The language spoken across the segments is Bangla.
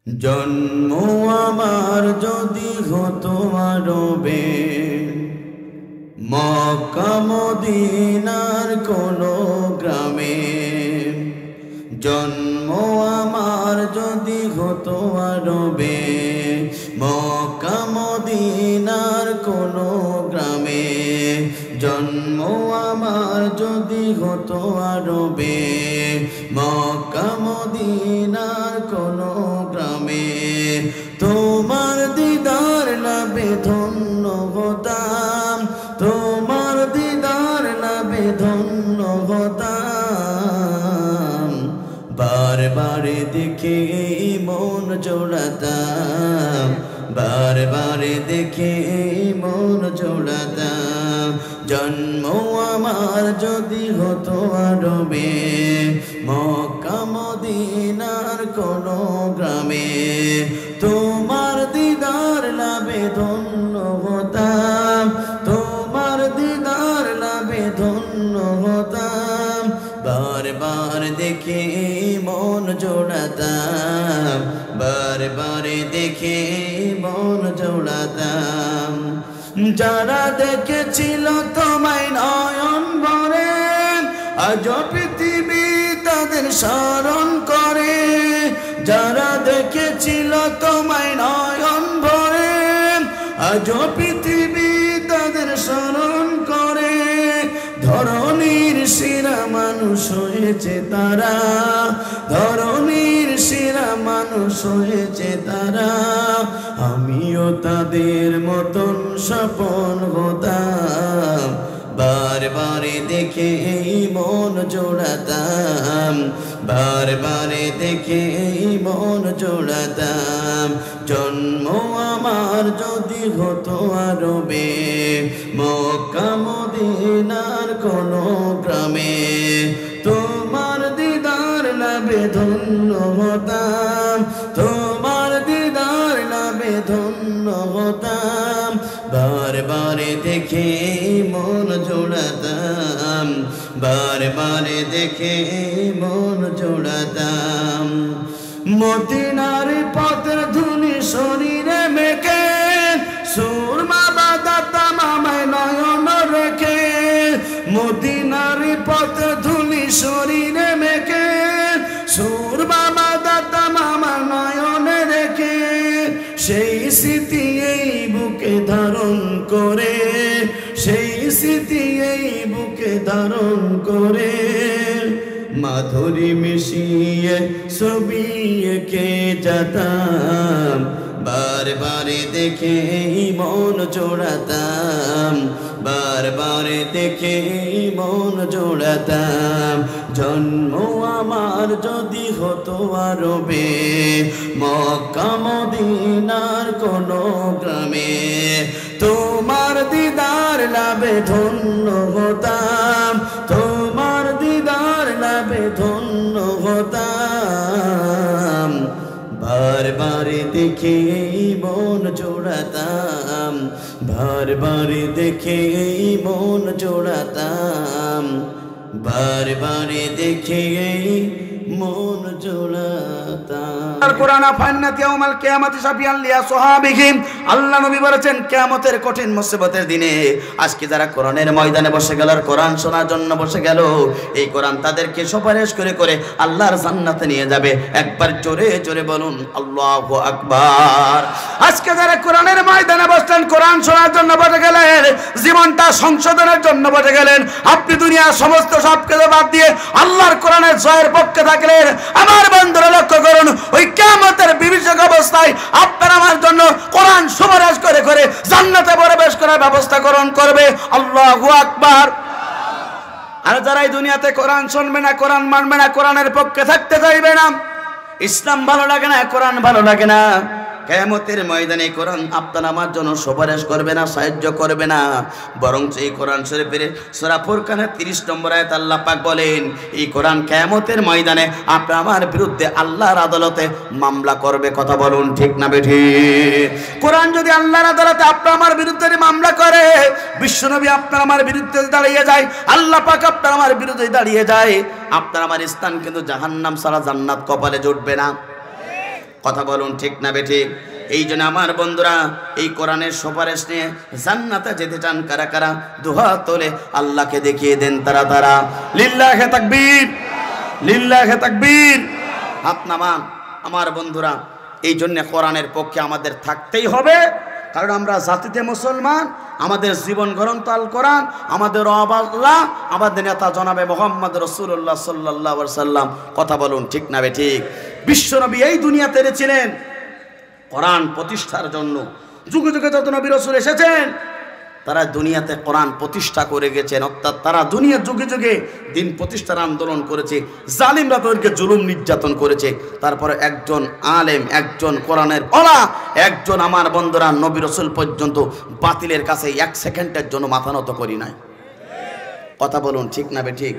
জন্ম আমার যদি হতো আরবে, মক্কা মদিনার কোনো গ্রামে। জন্ম আমার যদি হতো আরবে, মক্কা মদিনার কোনো গ্রামে। জন্ম আমার যদি হতো আরবে, মক্কা মদিনার কোনো গ্রামে। তোমার দিদার লাভে ধন্য হতাম, তোমার দিদার লাভে ধন্য হতাম। বারবারে দেখে মন জোড়াতাম, বারবারে দেখে মন জোড়াতাম। জন্ম আমার যদি হতো আরবে, মক্কা মদিনার কোনো গ্রামে। তোমার দিদার লাভে ধন্য হতাম, তোমার দিদার লাভে ধন্য হতাম। বারবার দেখে মন জোড়াতাম, বারবারে দেখে মন জোড়াতাম। যারা দেখেছিল তোমায় নয়ন ভরে, আজ পৃথিবী তাদের স্মরণ করে। যারা দেখেছিল তোমায় নয়ন ভরে, আজ পৃথিবী তাদের স্মরণ করে। ধরণীর সেরা মানুষ হয়েছে তারা, ধরণীর সেরা মানুষ হয়েছে তারা। আমিও তাদের মতন স্বপন হতাম, বারবারে দেখে মন জোড়াতাম, বারবারে দেখে মন জোড়াতাম। জন্ম আমার যদি হতো আরবে, মক্কা মদিনার কোনো গ্রামে। তোমার দিদার লাভে ধন্য হতাম, তোমার দিদার লাভে ধন্য হতাম। বারবারে দেখে মন জোড়াতাম, বারবারে দেখে মন জোড়াতাম। মদিনার পথের ধুনি শরীরে মেখে, সুরমা বাঁধাতাম আমায় নয়ন রেখে। মদিনার পথের ধুনি শরীরে মেখে, সুরমা বাঁধাতাম আমার নয়নে রেখে। সেই স্মৃতি এই বুকে ধারণ করে, সেই স্মৃতি এই বুকে ধারণ করে। মাধুরী মিশিয়ে ছবি এঁকে যেতাম, বারবারে দেখে মন জোড়াতাম, বারবারে দেখে মন জোড়াতাম। জন্ম আমার যদি হতো আরবে, মক্কা মদিনার কোনো গ্রামে। তোমার দিদার লাভে ধন্য হতাম, তোমার দিদার লাভে ধন্য হতাম। বারবারে দেখে মন জোড়াতাম, বারবারে দেখে মন জোড়াতাম, বারবারে দেখে মন জোড়াতাম। কোরআন ফান্নাত ইয়াউমাল কিয়ামাতি শাফিআন লিয়া সাহাবিহি। আল্লাহ নবী বলেছেন কিয়ামতের কঠিন মুসিবতের দিনে আজকে যারা কোরআনের ময়দানে বসে গেল আর কোরআন শোনার জন্য বসে গেল, এই কোরআন তাদেরকে সুপারিশ করে করে আল্লাহর জান্নাতে নিয়ে যাবে। একবার জোরে জোরে বলুন আল্লাহু আকবার। আজকে যারা কোরআনের ময়দানে বসলেন, কোরআন শোনার জন্য বসে গেলেন, জীবনটা সংশোধনের জন্য বসে গেলেন, আপনি দুনিয়ার সমস্ত সব কিছু বাদ দিয়ে আল্লাহর কোরআনের জয়ের পক্ষে থাকলেন। আমার বন্ধুরা লক্ষ্য করুন, ওই কিয়ামতের বিভীষিক অবস্থায় আপনার আমার জন্য কোরআন সুপারিশ করে করে জান্নাতে প্রবেশ করার ব্যবস্থা গ্রহণ করবে। আল্লাহু আকবার। আর যারা এই দুনিয়াতে কোরআন শুনবে না, কোরআন মানবে না, কোরআনের পক্ষে থাকতে চাইবে না, ইসলাম ভালো লাগে না, কোরআন ভালো লাগে না, কিয়ামতের ময়দানে কোরআন আপনার আমার জন্য সুপারিশ করবে না, সাহায্য করবে না। বরং এই কোরআন শরীফের সূরা ফুরকানের 30 নম্বর আয়াত আল্লাহ পাক বলেন, এই কোরআন কিয়ামতের ময়দানে আপনার আমার বিরুদ্ধে আল্লাহর আদালতে মামলা করবে। কথা বলুন ঠিক না বেঠিক? কোরআন যদি আল্লাহর আদালতে আপনার আমার বিরুদ্ধে মামলা করে, বিশ্বনবী আপনার আমার বিরুদ্ধে দাঁড়িয়ে যায়, আল্লাহ পাক আপনার আমার বিরুদ্ধে দাঁড়িয়ে যায়, আপনার আমার স্থান কিন্তু জাহান্নাম ছাড়া জান্নাত কপালে জুটবে না। কথা বলুন ঠিক না বেঠিক? এই জন্য আমার বন্ধুরা, এই কোরআনের সুপারিশ নিয়ে জান্নাতে যেতে চান কারা কারা? দুহাত তোলে আল্লাহকে দেখিয়ে দেন তারা তারা। লিল্লাহে তাকবীর, লিল্লাহে তাকবীর। হাত নামান আমার বন্ধুরা। এই জন্য কোরআনের পক্ষে আমাদের থাকতেই হবে, কারণ আমরা জাতিতে মুসলমান, আমাদের জীবন গ্রন্থ আল কোরআন, আমাদের আল্লাহ, আমাদের নেতা জনাবে মুহাম্মদ রাসূলুল্লাহ সাল্লাল্লাহু আলাইহি সাল্লাম। কথা বলুন ঠিক না বেঠিক? বিশ্বনবী এই দুনিয়াতে এনেছিলেন কোরআন প্রতিষ্ঠার জন্য। যুগে যুগে যত নবী রাসূল এসেছেন তারা দুনিয়াতে কোরআন প্রতিষ্ঠা করে গেছেন, অর্থাৎ তারা দুনিয়ার যুগে যুগে দিন প্রতিষ্ঠার আন্দোলন করেছে, জালিমরা তাদেরকে জুলুম নির্যাতন করেছে। তারপরে একজন আলেম, একজন কোরআনের ওলা, একজন আমার বন্ধুরা নবী রাসূল পর্যন্ত বাতিলের কাছে এক সেকেন্ডের জন্য মাথা নত করি নাই। কথা বলুন ঠিক না বেঠিক?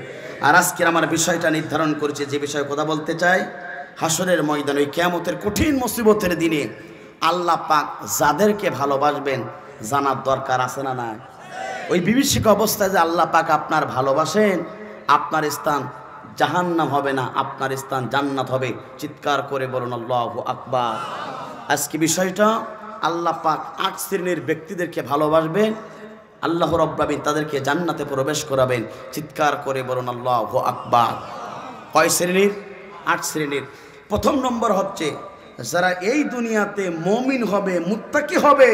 আর আজকের আমার বিষয়টা নির্ধারণ করেছে, যে বিষয়ে কথা বলতে চাই, হাসরের ময়দানে ওই কিয়ামতের কঠিন মুসিবতের দিনে আল্লাহ পাক যাদেরকে ভালোবাসবেন জানার দরকার আছে না নাই? ওই বিভীষিক অবস্থায় যে আল্লাহ পাক আপনার ভালোবাসেন, আপনার স্থান জাহান্নাম হবে না, আপনার স্থান জান্নাত হবে। চিৎকার করে বলুন আল্লাহু আকবার। আজকে বিষয়টা, আল্লাহ পাক ৮ শ্রেণীর ব্যক্তিদেরকে ভালোবাসবেন, আল্লাহ রাব্বুল আলামিন তাদেরকে জান্নাতে প্রবেশ করাবেন। চিৎকার করে বলুন আল্লাহু আকবার। কয় শ্রেণীর? ৮ শ্রেণীর। প্রথম নম্বর হচ্ছে যারা এই দুনিয়াতে মুমিন হবে, মুত্তাকি হবে,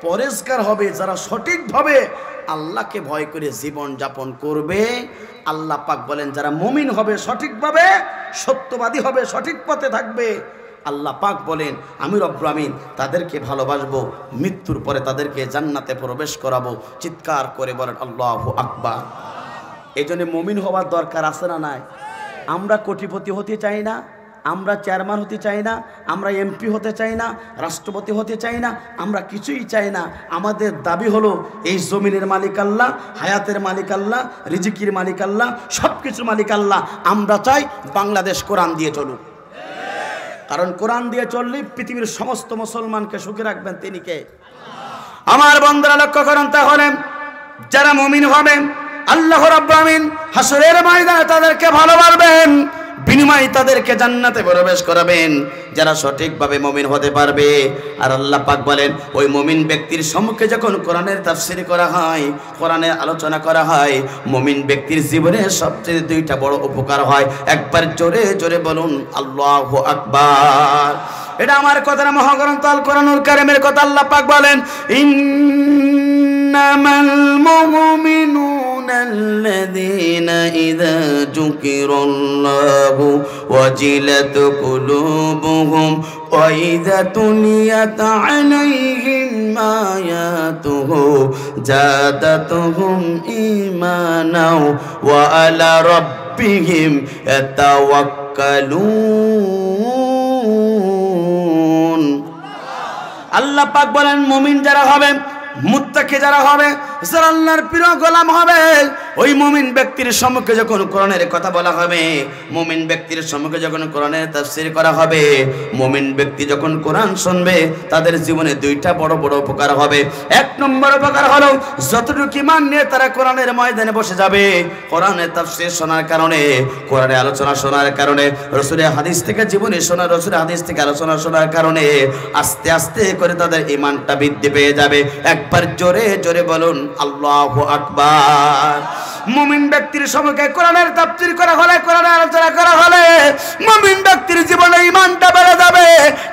পরেজগার হবে, যারা সঠিকভাবে আল্লাহকে ভয় করে জীবন যাপন করবে। আল্লাহ পাক বলেন যারা মুমিন হবে, সঠিকভাবে সত্যবাদী হবে, সঠিক পথে থাকবে, আল্লাহ পাক বলেন আমি রব্বুল আমিন তাদেরকে ভালোবাসবো, মৃত্যুর পরে তাদেরকে জান্নাতে প্রবেশ করাবো। চিৎকার করে বলেন আল্লাহু আকবার। এই জন্য মুমিন হওয়ার দরকার আছে না নাই? আমরা কোটিপতি হতে চাই না, আমরা চেয়ারম্যান হতে চাই না, আমরা এমপি হতে চাই না, রাষ্ট্রপতি হতে চাই না, আমরা কিছুই চাই না। আমাদের দাবি হলো এই জমিনের মালিক আল্লাহ, হায়াতের মালিক আল্লাহ, রিজিকের মালিক আল্লাহ, সব কিছুর মালিক আল্লাহ। আমরা চাই বাংলাদেশ কোরআন দিয়ে চলুক, কারণ কোরআন দিয়ে চললে পৃথিবীর সমস্ত মুসলমানকে সুখে রাখবেন তিনি কে? আমার বন্ধুরা লক্ষ্য করেন, তাহলে যারা মুমিন হবে আল্লাহ রাব্বুল আমিন হাসরের ময়দানে তাদেরকে ভালোবাসবেন, বিনিময়ে তাদেরকে জান্নাতে প্রবেশ করাবেন যারা সঠিকভাবে মুমিন হতে পারবে। আর আল্লাহ পাক বলেন ওই মুমিন ব্যক্তির সম্মুখে যখন কোরআনের তাফসীর করা হয়, কোরআনের আলোচনা করা হয়, মুমিন ব্যক্তির জীবনে সবচেয়ে 2টা বড় উপকার হয়। একবার জোরে জোরে বলুন আল্লাহু আকবার। এটা আমার কথা না, মহাগ্রন্থ আল কোরআনুল কারীমের কথা। আল্লাহ পাক বলেন ইন্নামাল মুমিনুনা আল্লাযীনা ইযা যুকিরাল্লাহু ওয়াজিলাত কুলুবুহুম ওয়া ইযা তুলিয়াত আলাইহিম আয়াতুহু জাদাতুহুম ঈমানাও ওয়া আলা রাব্বিহিম ইয়াতাওয়াক্কালুন। আল্লাহ পাক বলেন মুমিন যারা হবে, মুত্তাকি যারা হবে, যারা আল্লাহর প্রিয় গোলাম হবে, ওই মুমিন ব্যক্তির সম্মুখে যখন কোরআনের কথা বলা হবে, মুমিন ব্যক্তির সম্মুখে যখন কোরআনের তাফসীর করা হবে, মুমিন ব্যক্তি যখন কোরআন শুনবে তাদের জীবনে 2টা বড় বড় উপকার হবে। 1 নম্বর উপকার হলো যতটুকু ঈমান নিয়ে তারা কোরআনের ময়দানে বসে যাবে, কোরআনের তাফসীর শোনার কারণে, কোরআনের আলোচনা শোনার কারণে, রাসূলের হাদিস থেকে জীবনী শোনা, রাসূলের হাদিস থেকে আলোচনা শোনার কারণে আস্তে আস্তে করে তাদের ঈমানটা বৃদ্ধি পেয়ে যাবে। একবার জোরে জোরে বলুন আল্লাহু আকবার। মুমিন ব্যক্তির সম্মুখে কোরআনের তাফসীর করা হলে, কোরআনের আলোচনা করা হলে মুমিন ব্যক্তির জীবনে ঈমানটা বেড়ে যাবে।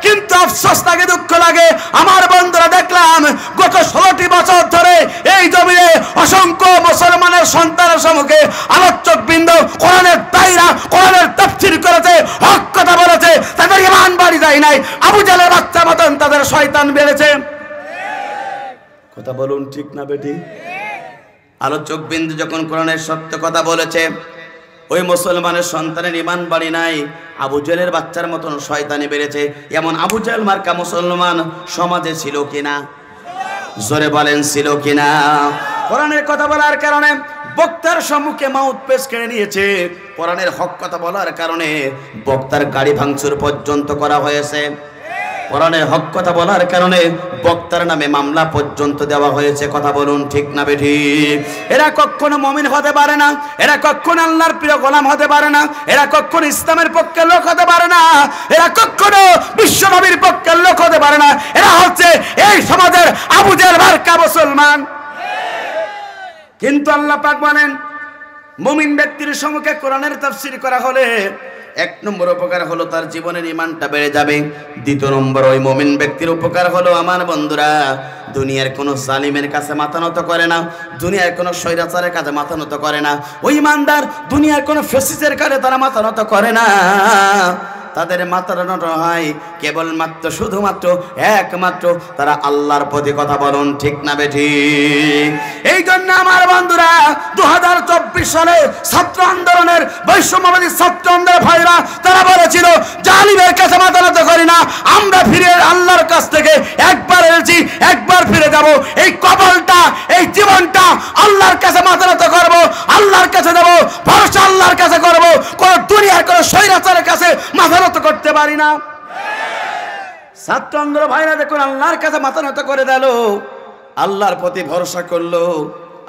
কিন্তু আফসোস লাগে, দুঃখ লাগে, আমার বন্ধুরা দেখলাম গত 16টি বছর ধরে এই জমিনে অসংখ্য মুসলমানের সন্তানের সম্মুখে আলোচক বৃন্দ কোরআনের দায়রা, কোরআনের তাফসীর করেছে, হক কথা বলেছে, তাদের ঈমান বাড়ি যায় নাই, আবু জাহেলের বাচ্চা মতন তাদের শয়তান বেড়েছে। কথা বলুন ঠিক না বেটি? আলোচক বিন্দু যখন কোরআনের সত্য কথা বলেছে, ওই মুসলমানের সন্তানের ঈমান বাড়ি নাই, আবু জাহেলের বাচ্চার মতন শয়তানি বেড়েছে। এমন আবু জাহেল মার্কা মুসলমান সমাজে ছিল কিনা? জোরে বলেন ছিল কিনা? কোরআনের কথা বলার কারণে বক্তার সম্মুখে মাউথ পেস কেড়ে নিয়েছে, কোরআনের হক কথা বলার কারণে বক্তার গাড়ি ভাঙচুর পর্যন্ত করা হয়েছে। কোরআনের হক কথা বলার কারণে বক্তার নামে মামলা পর্যন্ত দেওয়া হয়েছে। কথা বলুন ঠিক না বেঠিক? এরা কখনো মুমিন হতে পারে না, এরা কখনো আল্লাহর প্রিয় গোলাম হতে পারে না, এরা কখনো ইসলামের পক্ষের লোক হতে পারে না, এরা কখনো বিশ্বনবীর পক্ষের লোক হতে পারে না। এরা হচ্ছে এই সমাজের আবু জেহেল মার্কা মুসলমান। কিন্তু আল্লাহ পাক বলেন মুমিন ব্যক্তির সম্মুখে কোরআনের তাফসীর করা হলে এক নম্বর উপকার হলো তার জীবনের ঈমানটা বেড়ে যাবে। দ্বিতীয় নম্বর ওই মুমিন ব্যক্তির উপকার হলো আমার বন্ধুরা দুনিয়ার কোনো জালিমের কাছে মাথা নত করে না, দুনিয়ার কোনো স্বৈরাচারের কাছে মাথা নত করে না। ওই ইমানদার দুনিয়ার কোনো ফ্যাসিস্টের কাছে তারা মাথা নত করে না। তাদের মাথা নত হয় কেবলমাত্র শুধুমাত্র একমাত্র তারা আল্লাহর প্রতি। কথা বলুন ঠিক না বেঠিক? এই জন্য আমার বন্ধুরা 2024 সালে ছাত্র আন্দোলনের বৈষম্যবাদী ছাত্র আন্দোলনের ভাইরা তারা বলেছিল জালিমের কাছে মাথা নত করি না, আমরা ফিরে আল্লাহর কাছ থেকে একবার এসেছি একবার ফিরে যাব। এই কবলটা এই জীবনটা আল্লাহর কাছে মাথা নত করব, আল্লাহর কাছে যাব, ভরসা আল্লাহর কাছে করব। কোন দুনিয়ার কোন স্বৈরাচারের কাছে মাথা নত করতে পারি না। ছাত্র আন্দোলন ভাইরা দেখুন আল্লাহর কাছে মাথা নত করে দিল, আল্লাহর প্রতি ভরসা করলো,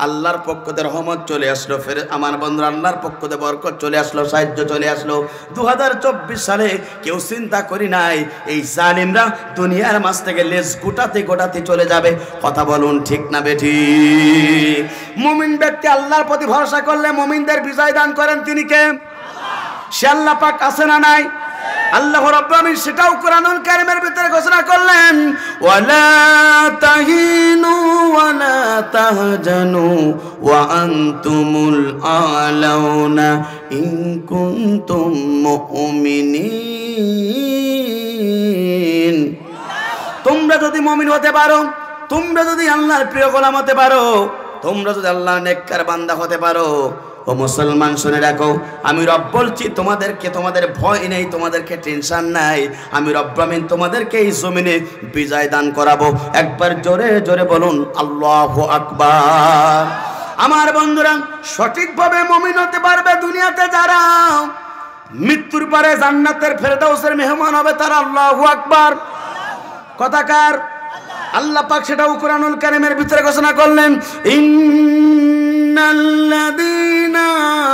আল্লাহর পক্ষ থেকে রহমত চলে আসলো। ফের আমার বন্ধুরা আল্লাহর পক্ষ থেকে বরকত চলে আসলো, সাহায্য চলে আসলো। 2024 সালে কেউ চিন্তা করি নাই এই জালিমরা দুনিয়ার মাঝ থেকে লেজ গোটাতে গোটাতে চলে যাবে। কথা বলুন ঠিক না বেঠিক? মুমিন ব্যক্তি আল্লাহর প্রতি ভরসা করলে মুমিনদের বিজয় দান করেন তিনি কে? সে আল্লাহ পাক আছে না নাই? আল্লাহ রাব্বুল আলামিন সেটাও কোরআনুল কারীমের ভিতরে ঘোষণা করলেন ওয়ালা তাহিনু ওয়ালা তাহজানু ওয়া আনতুমুল আলাউনা ইন কুনতুম মুমিনিন। তোমরা যদি মুমিন হতে পারো, তোমরা যদি আল্লাহর প্রিয় গোলাম হতে পারো, তোমরা যদি আল্লাহর নেককার বান্দা হতে পারো, ও মুসলমান শুনে রাখো আমি রব বলছি তোমাদেরকে, তোমাদের ভয় নেই, তোমাদেরকে টেনশন নাই। আমি রব্বুল আমিন তোমাদেরকে এই জমিনে বিজয় দান করাবো। একবার জোরে জোরে বলুন আল্লাহু আকবার। আমার বন্ধুরা সঠিকভাবে মুমিন হতে পারবে দুনিয়াতে যারা, মৃত্যুর পরে জান্নাতের ফেরদাউসের মেহমান হবে তারা। আল্লাহু আকবার। কথাকার আল্লাহ পাক সেটাও কোরআনুল কারীমের ভিতরে ঘোষণা করলেন ইন্নাল্লাযীনা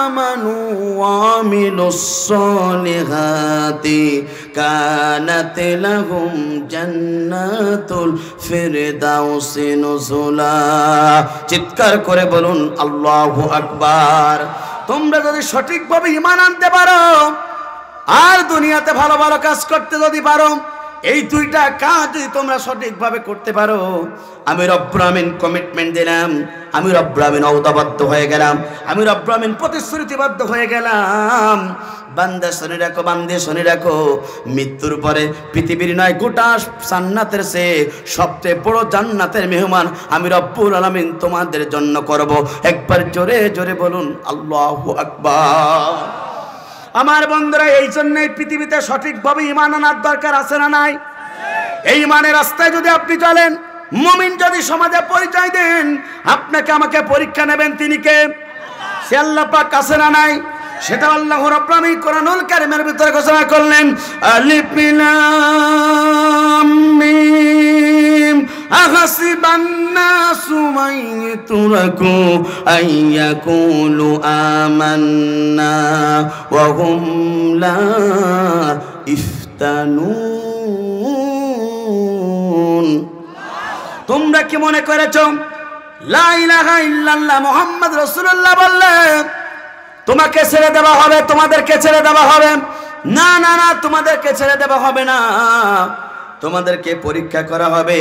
আমানু ওয়া আমিলুস সলিহাতি কানাত লাহুম জান্নাতুল ফিরদাউসি নুজুলা। চিৎকার করে বলুন আল্লাহু আকবার। তোমরা যদি সঠিকভাবে ঈমান আনতে পারো আর দুনিয়াতে ভালো ভালো কাজ করতে যদি পারো, এই দুইটা কাজ যদি তোমরা সঠিকভাবে করতে পারো, আমি রব্বুল আমিন কমিটমেন্ট দিলাম, আমি রব্বুল আমিন ওয়াদাবদ্ধ হয়ে গেলাম, আমি রব্বুল আমিন প্রতিশ্রুতিবদ্ধ হয়ে গেলাম। বান্দা শুনে রাখো, বান্দে শুনে রাখো, মৃত্যুর পরে পৃথিবীর নয় গোটা জান্নাতের চেয়ে সবচেয়ে বড় জান্নাতের মেহমান আমি রব্বুল আলামিন তোমাদের জন্য করব। একবার জোরে জোরে বলুন আল্লাহু আকবার। আমার বন্ধুরা এই জন্যই পৃথিবীতে সঠিকভাবে ঈমান আনার দরকার আছে না নাই? এই ঈমানের রাস্তায় যদি আপনি চলেন, মুমিন যদি সমাজে পরিচয় দেন, আপনাকে আমাকে পরীক্ষা নেবেন তিনি কে? সে আল্লাহ পাক আছে না নাই? সেটা আল্লাহ রাব্বুল আমিন কোরআনুল কারীমের ভিতরে ঘোষণা করলেন আলিফ লাম মিম আহাসিবান নাসু মাইতুরাকু আইয়াকুলু আমান্না ওয়া হুম লা ইফতানুন। তোমরা কি মনে করেছো লা ইলাহা ইল্লাল্লাহ মুহাম্মদ রাসূলুল্লাহ বললে তোমাকে ছেড়ে দেওয়া হবে, তোমাদেরকে ছেড়ে দেওয়া হবে? না না না, তোমাদেরকে ছেড়ে দেওয়া হবে না, তোমাদেরকে পরীক্ষা করা হবে।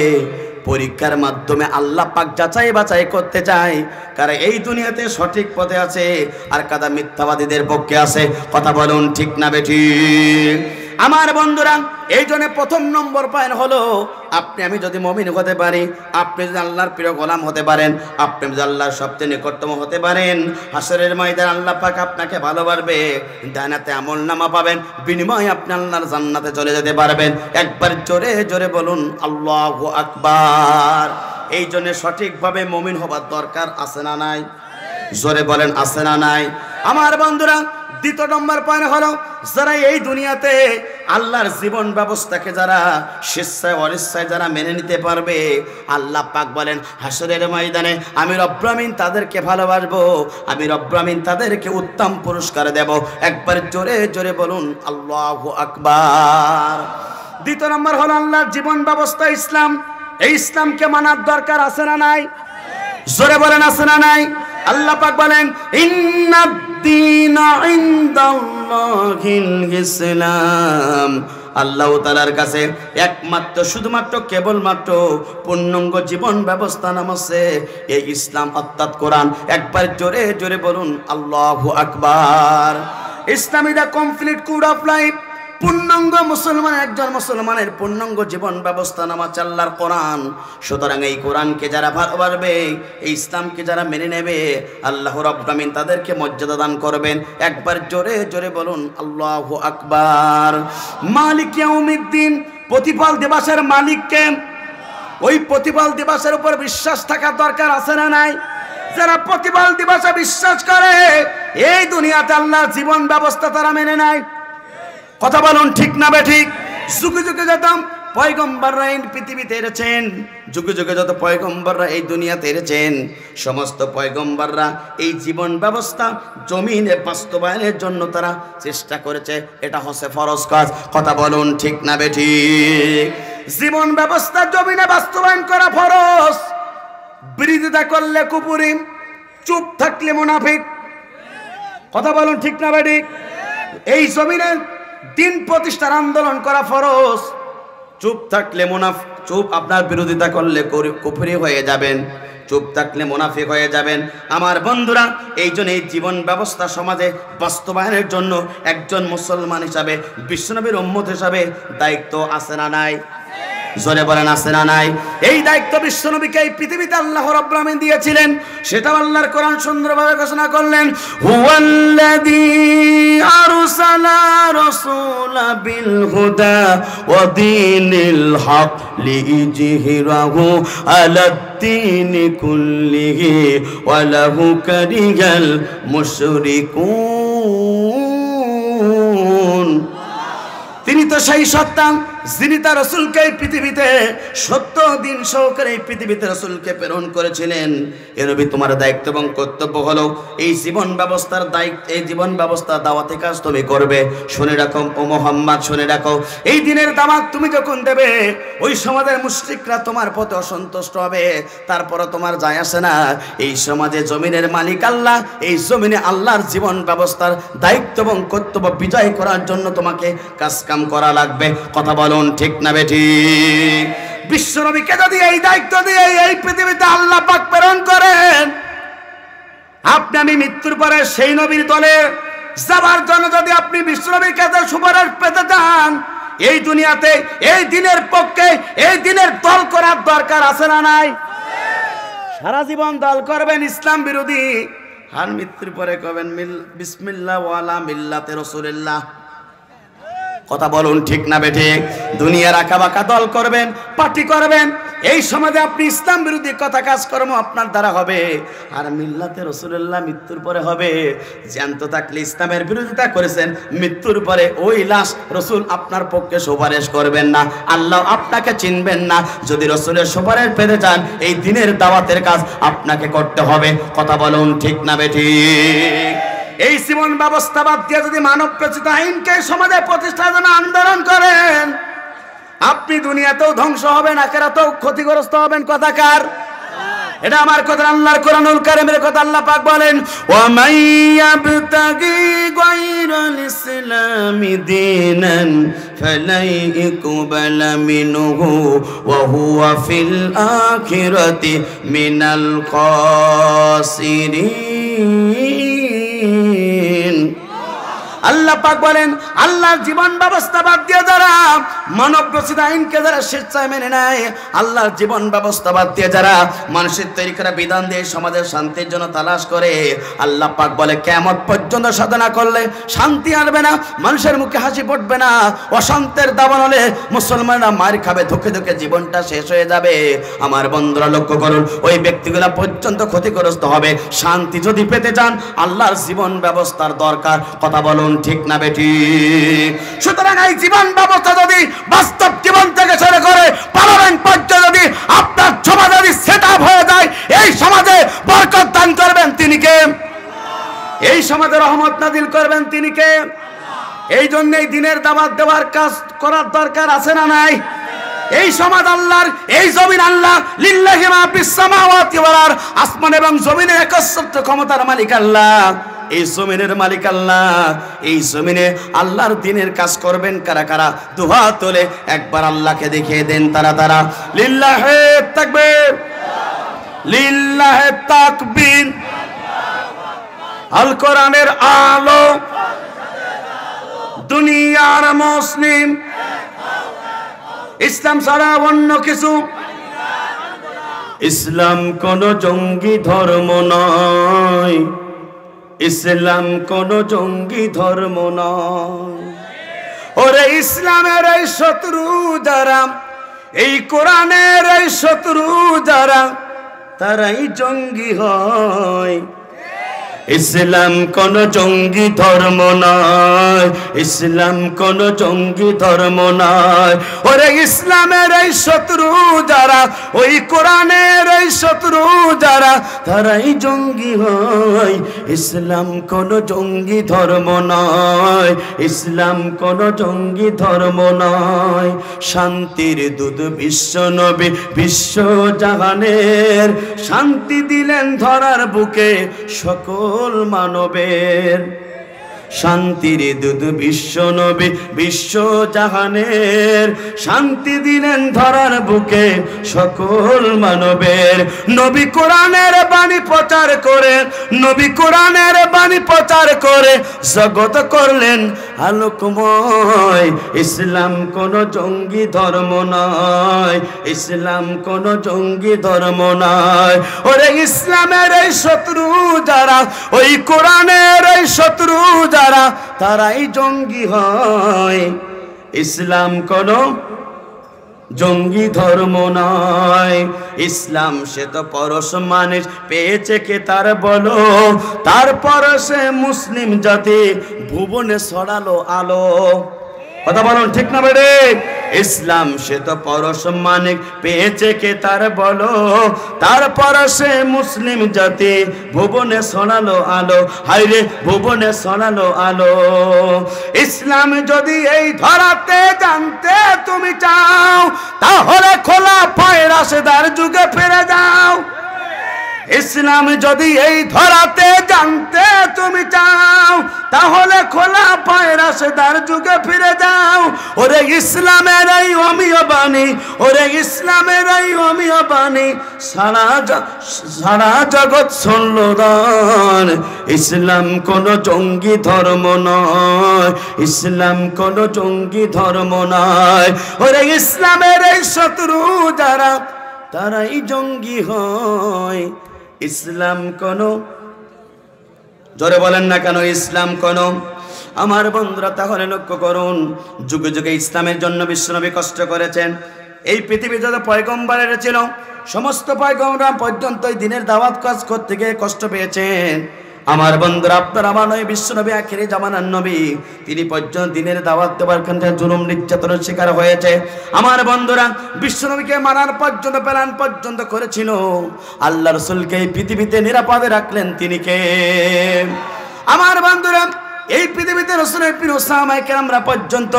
পরীক্ষার মাধ্যমে আল্লাহ পাক যাচাই বাছাই করতে চায় কারা এই দুনিয়াতে সঠিক পথে আছে আর কারা মিথ্যাবাদীদের পক্ষে আছে। কথা বলুন ঠিক না বেঠিক? আমার বন্ধুরা এই জন্য প্রথম নম্বর পয়েন্ট হলো আপনি আমি যদি মুমিন হতে পারি, আপনি যদি আল্লাহর প্রিয় গোলাম হতে পারেন, আপনি যদি আল্লাহর সবচেয়ে নিকটতম হতে পারেন, হাসরের ময়দানে আল্লাহ পাক আপনাকে ভালোবাসবে, ডানাতে আমলনামা পাবেন, বিনিময়ে আপনি আল্লাহর জান্নাতে চলে যেতে পারবেন। একবার জোরে জোরে বলুন আল্লাহু আকবার। এই জন্য সঠিকভাবে মুমিন হবার দরকার আছে না নাই? জোরে বলেন আছে না নাই? আমার বন্ধুরা দ্বিতীয় নম্বর পয়েন্ট হলো যারা এই দুনিয়াতে আল্লাহর জীবন ব্যবস্থাকে যারা স্বেচ্ছায় অনিচ্ছায় যারা মেনে নিতে পারবে, আল্লাহ পাক বলেন হাসরের ময়দানে আমি রব্বুল আমিন তাদেরকে ভালোবাসবো, আমি রব্বুল আমিন তাদেরকে উত্তম পুরস্কার দেব। একবার জোরে জোরে বলুন আল্লাহু আকবার। দ্বিতীয় নম্বর হলো আল্লাহর জীবন ব্যবস্থা ইসলাম। এই ইসলামকে মানার দরকার আছে না নাই? জোরে বলেন আছে না নাই? আল্লাহ পাক বলেন ইন্নাদ-দীনা ইনদাল্লাহিল ইসলাম। আল্লাহ তাআলার কাছে একমাত্র শুধুমাত্র কেবলমাত্র পূর্ণাঙ্গ জীবন ব্যবস্থা নাম আছে এই ইসলাম অর্থাৎ কোরআন। একবার জোরে জোরে বলুন আল্লাহু আকবার। Islam is the complete code of life. পূর্ণাঙ্গ মুসলমান, একজন মুসলমানের পূর্ণাঙ্গ জীবন ব্যবস্থা নামা আল্লাহর কোরআন। সুতরাং এই কোরআনকে যারা ভালোবাসবে, এই ইসলামকে যারা মেনে নেবে, আল্লাহ রাব্বুল আমিন তাদেরকে মর্যাদা দান করবেন। একবার জোরে জোরে বলুন আল্লাহু আকবার। মালিক ইয়াউমিদ্দিন, প্রতিফল দিবসের মালিককে। ওই প্রতিফল দিবসের উপর বিশ্বাস থাকা দরকার আছে না নাই? যারা প্রতিফল দিবসে বিশ্বাস করে এই দুনিয়াতে আল্লাহর জীবন ব্যবস্থা তারা মেনে নেয়। কথা বলুন ঠিক না বেঠিক? যুগে যুগে যত পয়গম্বররা এই পৃথিবীতে এসেছেন, যুগে যুগে যত পয়গম্বররা এই দুনিয়াতে এসেছেন, সমস্ত পয়গম্বররা এই জীবন ব্যবস্থা জমিনে বাস্তবায়নের জন্য তারা চেষ্টা করেছে। এটা হচ্ছে ফরজ কাজ। কথা বলুন ঠিক না বেঠিক? জীবন ব্যবস্থা জমিনে বাস্তবায়ন করা ফরজ। বিরোধিতা করলে কুফরি, চুপ থাকলে মুনাফিক। কথা বলুন ঠিক না বেঠিক? এই জমিনে দিন প্রতিষ্ঠার আন্দোলন করা ফরজ। চুপ থাকলে চুপ, আপনার বিরোধিতা করলে কুফরি হয়ে যাবেন, চুপ থাকলে মুনাফিক হয়ে যাবেন। আমার বন্ধুরা, এই জন্য এই জীবন ব্যবস্থা সমাজে বাস্তবায়নের জন্য একজন মুসলমান হিসাবে, বিশ্বনবীর উম্মত হিসাবে দায়িত্ব আছে না নাই? জোরে বলেন আছে না নাই? এই দায়িত্ব বিশ্বনবীকে এই পৃথিবীতে আল্লাহ রাব্বুল আমিন দিয়েছিলেন। সেটা আল্লাহর কোরআন সুন্দরভাবে ঘোষণা করলেন, হুয়াল্লাযী আরসালা রাসূলা বিল হুদা ওয়া দীনিল হক লিইজহিরাহু আলাদ-দীনি কুল্লিহি ওয়া লাহু কারিহাল মুশরিকুন। তিনি তো সেই সত্তা যিনি তার রাসূলকে এই পৃথিবীতে সত্য দিন সহকারে এই পৃথিবীতে রাসূলকে প্রেরণ করেছিলেন। এ নবী, তোমার দায়িত্ব এবং কর্তব্য হলো এই জীবন ব্যবস্থার দায়িত্ব, এই জীবন ব্যবস্থা দাওয়াতের কাজ তুমি করবে। শুনে রাখো ও মুহাম্মদ, শুনে রাখো, এই দিনের দাওয়াত তুমি যখন দেবে ওই সমাজের মুশরিকরা তোমার প্রতি অসন্তুষ্ট হবে। তারপরও তোমার যায় আসে না। এই সমাজে জমিনের মালিক আল্লাহ, এই জমিনে আল্লাহর জীবন ব্যবস্থার দায়িত্ব এবং কর্তব্য বিজয় করার জন্য তোমাকে কাজকাম করা লাগবে। কথা বলো ঠিক না বেঠিক? বিশ্বনবীকে যদি এই দায়িত্ব দিয়ে এই পৃথিবীতে আল্লাহ পাক প্রেরণ করেন, আপনি আমি মৃত্যুর পরে সেই নবীর দলে যাবার জন্য যদি আপনি বিশ্বনবীর কাছে সুপারিশ পেতে চান, এই দুনিয়াতে এই দিনের পক্ষে এই দিনের দল করার দরকার আছে না নাই? সারা জীবন দল করবেন ইসলাম বিরোধী, আর মৃত্যুর পরে কবেন বিসমিল্লাহ ওয়ালা মিল্লাতে রাসূলুল্লাহ। কথা বলুন ঠিক না বেঠিক? দুনিয়ার আঁকা বাঁকা দল করবেন, পার্টি করবেন, এই সমাজে আপনি ইসলাম বিরোধী কথা কাজকর্ম আপনার দ্বারা হবে, আর মিল্লাতে রাসূলুল্লাহ মৃত্যুর পরে হবে। জ্যান্ত থাকলে ইসলামের বিরোধিতা করেছেন, মৃত্যুর পরে ওই লাশ রাসূল আপনার পক্ষে সুপারিশ করবেন না, আল্লাহ আপনাকে চিনবেন না। যদি রাসূলের সুপারিশ পেতে চান, এই দিনের দাওয়াতের কাজ আপনাকে করতে হবে। কথা বলুন ঠিক না বেঠিক? এই জীবন ব্যবস্থা বাদ দিয়ে যদি মানব রচিত আইনকে সমাজে প্রতিষ্ঠার জন্য আন্দোলন করেন, আপনি দুনিয়াতেও ধ্বংস হবেন, আখিরাতেও ক্ষতিগ্রস্ত হবেন। কথা কার? এটা আমার কথা, আল্লাহর কোরআনুল কারীমের কথা। আল্লাহ পাক বলেন, ওয়া মাইয়াবতাগি গায়রাল ইসলামি দীনান ফালাই ইকবালা মিনহু ওয়া হুয়া ফিল আখিরাতি মিনাল খাসিরিন। আল্লাহ পাক বলেন, আল্লাহর জীবন ব্যবস্থা বাদ দিয়ে যারা মানব রচিত আইনকে যারা স্বেচ্ছায় মেনে নেয়, আল্লাহর জীবন ব্যবস্থা বাদ দিয়ে যারা মানুষের তৈরি করা বিধান দিয়ে সমাজের শান্তির জন্য তালাশ করে, আল্লাহ পাক বলে কিয়ামত পর্যন্ত পর্যন্ত সাধনা করলে শান্তি আসবে না, মানুষের মুখে হাসি ফুটবে না, অশান্তের দাবান হলে মুসলমানরা মার খাবে, ধুকে ধুকে জীবনটা শেষ হয়ে যাবে। আমার বন্ধুরা লক্ষ্য করুন, ওই ব্যক্তিগুলা পর্যন্ত ক্ষতিগ্রস্ত হবে। শান্তি যদি পেতে চান আল্লাহর জীবন ব্যবস্থার দরকার। কথা বলুন ঠিক না বেটি? সুতরাং এই জীবন ব্যবস্থা যদি বাস্তব জীবন থেকে শুরু করে পার্লামেন্ট পর্যন্ত যদি আপনার সমাজ যদি সেট আপ হয়ে যায়, এই সমাজে বরকত দান করবেন তিনি কে? এই সমাজে রহমত নাজিল করবেন তিনি কে? এই জন্যই দিনের দাওয়াত দেওয়ার কাজ করার দরকার আছে না নাই? এই সমাজ আল্লাহর, এই জমিন আল্লাহ, লিল্লাহি মা ফিস সামাওয়াতি ওয়াল আরদ, আসমান এবং জমিনের একচ্ছত্র ক্ষমতার মালিক আল্লাহ। এই জমিনের মালিক আল্লাহ। এই জমিনে আল্লাহর দ্বীনের কাজ করবেন কারা কারা? দুহাত তুলে একবার আল্লাহকে দেখিয়ে দেন তারা তারা। লিল্লাহি তাকবীর, লিল্লাহি তাকবীর। আল কোরআনের আলো, দুনিয়ার মুসলিম, ইসলাম ছাড়া অন্য কিছু। ইসলাম কোন জঙ্গি ধর্ম নয়, ইসলাম কোন জঙ্গি ধর্ম নয়। ওরে ইসলামের এই শত্রু যারা, এই কোরআনের এই শত্রু যারা, তারাই জঙ্গি হয়। ইসলাম কোন জঙ্গি ধর্ম নয়, ইসলাম কোন জঙ্গি ধর্ম নয়। ওরে ইসলামের এই শত্রু যারা, ওই কোরআনের এই শত্রু যারা, তারাই জঙ্গি হয়। ইসলাম কোন জঙ্গি ধর্ম নয়, ইসলাম কোন জঙ্গি ধর্ম নয়। শান্তির দূত বিশ্ব নবী, বিশ্ব জাহানের, শান্তি দিলেন ধরার বুকে সকল মানবের। শান্তির দূত বিশ্ব নবী, বিশ্ব জাহানের, শান্তি দিলেন ধরার বুকে সকল মানবের। নবী কোরআনের বাণী প্রচার করে, নবী কোরআনের বাণী প্রচার করে জগৎ করলেন আলোকময়। ইসলাম কোন জঙ্গি ধর্ম নয়, ইসলাম কোন জঙ্গি ধর্ম নয়। ওরে ইসলামের এই শত্রু যারা, ওই কোরআনের এই শত্রু যারা, তারাই জঙ্গি হয়। ইসলাম কোন জঙ্গি ধর্ম নয়। ইসলাম সে তো পরশ মানুষ পেয়েছে কে তার বলো, তারপর সে মুসলিম জাতি ভুবনে ছড়ালো আলো। কথা বলুন ঠিক না বেড়ে? ইসলাম সে তো পরশ মানিক পেয়েছে কে তার বলো, তারপর সে মুসলিম জাতি ভুবনে ছড়ালো আলো। হায়রে ভুবনে ছড়ালো আলো। ইসলাম যদি এই ধরাতে জানতে তুমি চাও, তাহলে খোলা পায়ের রাশেদার যুগে ফিরে যাও। ইসলাম যদি এই ধরাতে জানতে তুমি চাও, তাহলে খোলা পায়ের রাশেদার যুগে ফিরে যাও। ওরে ইসলামের এই অমীয় বাণী, ওরে ইসলামের এই অমীয় বাণী সারা জগৎ শুনল গান। ইসলাম কোন জঙ্গি ধর্ম নয়, ইসলাম কোন জঙ্গি ধর্ম নয়। ওরে ইসলামের এই শত্রু যারা, তারাই জঙ্গি হয়। ইসলাম কোন, জোরে বলেন না কেন ইসলাম কোন? আমার বন্ধুরা তাহলে লক্ষ্য করুন, যুগে যুগে ইসলামের জন্য বিশ্বনবী কষ্ট করেছেন। এই পৃথিবী যত পয়গম্বর ছিল, সমস্ত পয়গম্বররা পর্যন্ত এই দিনের দাওয়াত কাজ করতে গিয়ে কষ্ট পেয়েছেন। আমার বন্ধুরা আপনার আমার নয়, বিশ্বনবী আখিরি জামানার নবী, তিনি পর্যন্ত দিনের দাওয়াত দেওয়ার ক্ষেত্রে জুলুম নির্যাতনের শিকার হয়েছে। আমার বন্ধুরা বিশ্বনবীকে মারার পর্যন্ত প্ল্যান পর্যন্ত করেছিল। আল্লাহ রাসূলকে এই পৃথিবীতে নিরাপদে রাখলেন তিনি কে? আমার বন্ধুরা এই পৃথিবীতে রাসূলের প্রিয় সাহাবায়ে কেরামরা পর্যন্ত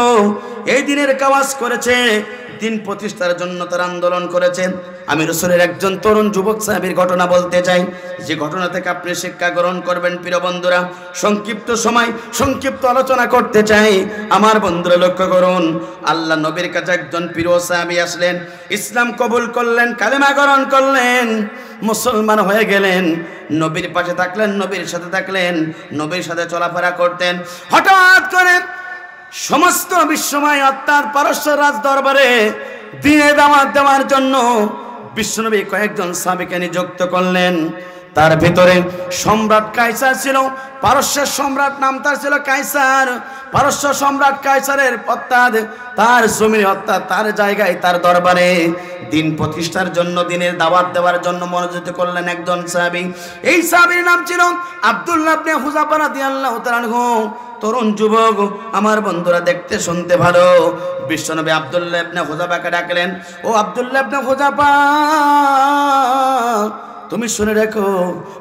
এই দিনের কাজ করেছে, দিন প্রতিষ্ঠার জন্য তারা আন্দোলন করেছেন। আমি রাসূলের একজন তরুণ যুবক সাহাবীর ঘটনা বলতে চাই, যে ঘটনা থেকে আপনি শিক্ষা গ্রহণ করবেন। প্রিয় বন্ধুরা সংক্ষিপ্ত সময় সংক্ষিপ্ত আলোচনা করতে চাই। আমার বন্ধুরা লক্ষ্য করুন, আল্লাহ নবীর কাছে একজন প্রিয় সাহাবী আসলেন, ইসলাম কবুল করলেন, কালেমা গ্রহণ করলেন, মুসলমান হয়ে গেলেন। নবীর পাশে থাকলেন, নবীর সাথে থাকলেন, নবীর সাথে চলাফেরা করতেন। হঠাৎ করে সমস্ত বিশ্বময় অর্থাৎ পারস্য রাজ দরবারে দিনে দাওয়াত দেওয়ার জন্য বিশ্বনবী কয়েকজন সাহাবীকে নিযুক্ত করলেন। তার ভিতরে সম্রাট কাইসার ছিল, পারস্যের সম্রাট নাম তার ছিল কাইসার। পারস্য সম্রাট কাইসারের অর্থাৎ তার জমির অর্থাৎ তার জায়গায় তার দরবারে দিন প্রতিষ্ঠার জন্য, দিনের দাওয়াত দেওয়ার জন্য মনোনীত করলেন একজন সাহাবী। এই সাহাবীর নাম ছিল আব্দুল্লাহ ইবনে হুযাফা রাদিয়াল্লাহু তাআলা আনহু। তরুণ যুবক আমার বন্ধুরা, দেখতে শুনতে ভালো। বিশ্বনবী আব্দুল্লাহ ইবনে হুযাফাকে ডাকলেন, ও আব্দুল্লাহ ইবনে হুযাফা, তুমি শুনে রেখো,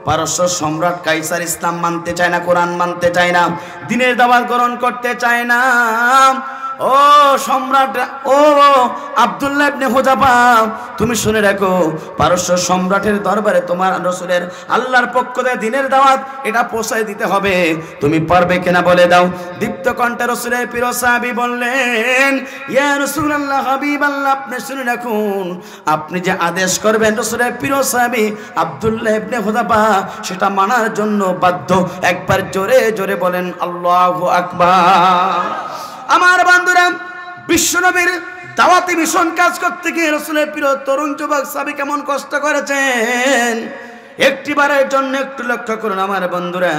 পারস্য সম্রাট কাইসার ইসলাম মানতে চায় না, কোরআন মানতে চায় না, দ্বীনের দাওয়াত গ্রহণ করতে চায় না। ও সম্রাট, ও আব্দুল্লাহ ইবনে হুযাফা, তুমি শুনে রাখো, পারস্য সম্রাটের দরবারে তোমার রাসূলের আল্লাহর পক্ষ থেকে দ্বীনের দাওয়াত এটা পৌঁছায় দিতে হবে, তুমি পারবে কিনা বলে দাও। দীপ্ত কণ্ঠে রাসূলের প্রিয় সাহাবী বললেন, ইয়া রাসূলুল্লাহ, হাবিবাল্লাহ, আপনি শুনে রাখুন, আপনি যে আদেশ করবেন রাসূলের প্রিয় সাহাবী আব্দুল্লাহ ইবনে হুযাফা সেটা মানার জন্য বাধ্য। একবার জোরে জোরে বলেন আল্লাহু আকবার। আমার বন্ধুরা, বিশ্বনবীর দাওয়াতি মিশন কাজ করতে গিয়ে রাসূলের প্রিয় তরুণ যুবক সাহাবী কেমন কষ্ট করেছেন একটিবারের জন্য একটু লক্ষ্য করুন। আমার বন্ধুরা,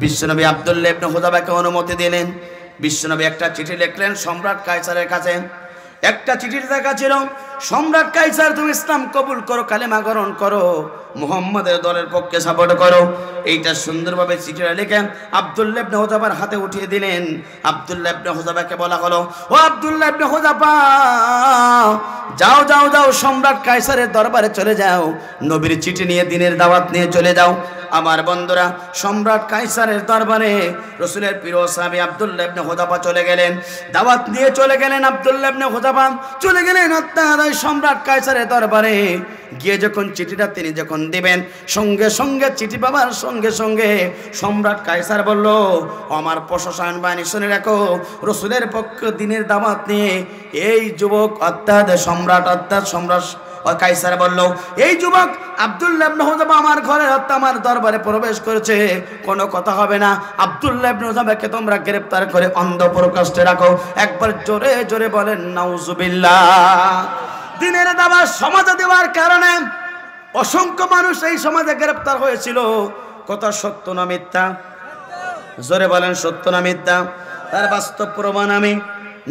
বিশ্বনবী আব্দুল্লাহ ইবনে হুযাফাকে অনুমতি দিলেন। বিশ্বনবী একটা চিঠি লিখলেন সম্রাট কাইসারের কাছে। একটা চিঠির দেখা ছিল, সম্রাট কাইসার, তুমি ইসলাম কবুল করো, কালেমা গ্রহণ করো, মুহাম্মাদের দলের পক্ষে সাপোর্ট করো। এইটা সুন্দরভাবে চিঠিটা লিখে আব্দুল্লাহ ইবনে হুযাফার হাতে উঠিয়ে দিলেন। আব্দুল্লাহ ইবনে হুযাফাকে বলা হলো, ও আব্দুল্লাহ ইবনে হুযাফা, যাও যাও যাও, সম্রাট কাইসারের দরবারে চলে যাও, নবীর চিঠি নিয়ে দ্বীনের দাওয়াত নিয়ে চলে যাও। আমার বন্ধুরা, সম্রাট কাইসারের দরবারে রাসূলের প্রিয় সাহাবী আব্দুল্লাহ ইবনে হুযাফা চলে গেলেন, দাওয়াত নিয়ে চলে গেলেন। আব্দুল্লাহ ইবনে হুযাফা চলে গেলেন অর্থাৎ সম্রাট কাইসারের দরবারে। গিয়ে যখন চিঠিটা তিনি যখন দিবেন, সঙ্গে সঙ্গে চিঠি পাবার সঙ্গে সঙ্গে সম্রাট কাইসার বলল, আমার প্রশাসন বাহিনী শুনে রাখো, রাসূলের পক্ষে দ্বীনের দাওয়াত নিয়ে এই যুবক অর্থাৎ সম্রাট কাইসার বলল, এই যুবক আব্দুল্লাহ ইবনে হুযাফা আমার ঘরে অর্থাৎ আমার দরবারে প্রবেশ করেছে, কোনো কথা হবে না। আব্দুল্লাহ ইবনে হুযাফাকে তোমরা গ্রেফতার করে অন্ধপ্রকোষ্ঠে রাখো। একবার জোরে জোরে বলেন নাউজুবিল্লাহ। দ্বীনের দাওয়াত সমাজে দেওয়ার কারণে অসংখ্য মানুষ এই সমাজে গ্রেফতার হয়েছিল। কথা সত্য না মিথ্যা? জোরে বলেন সত্য না মিথ্যা? তার বাস্তব প্রমাণ আমি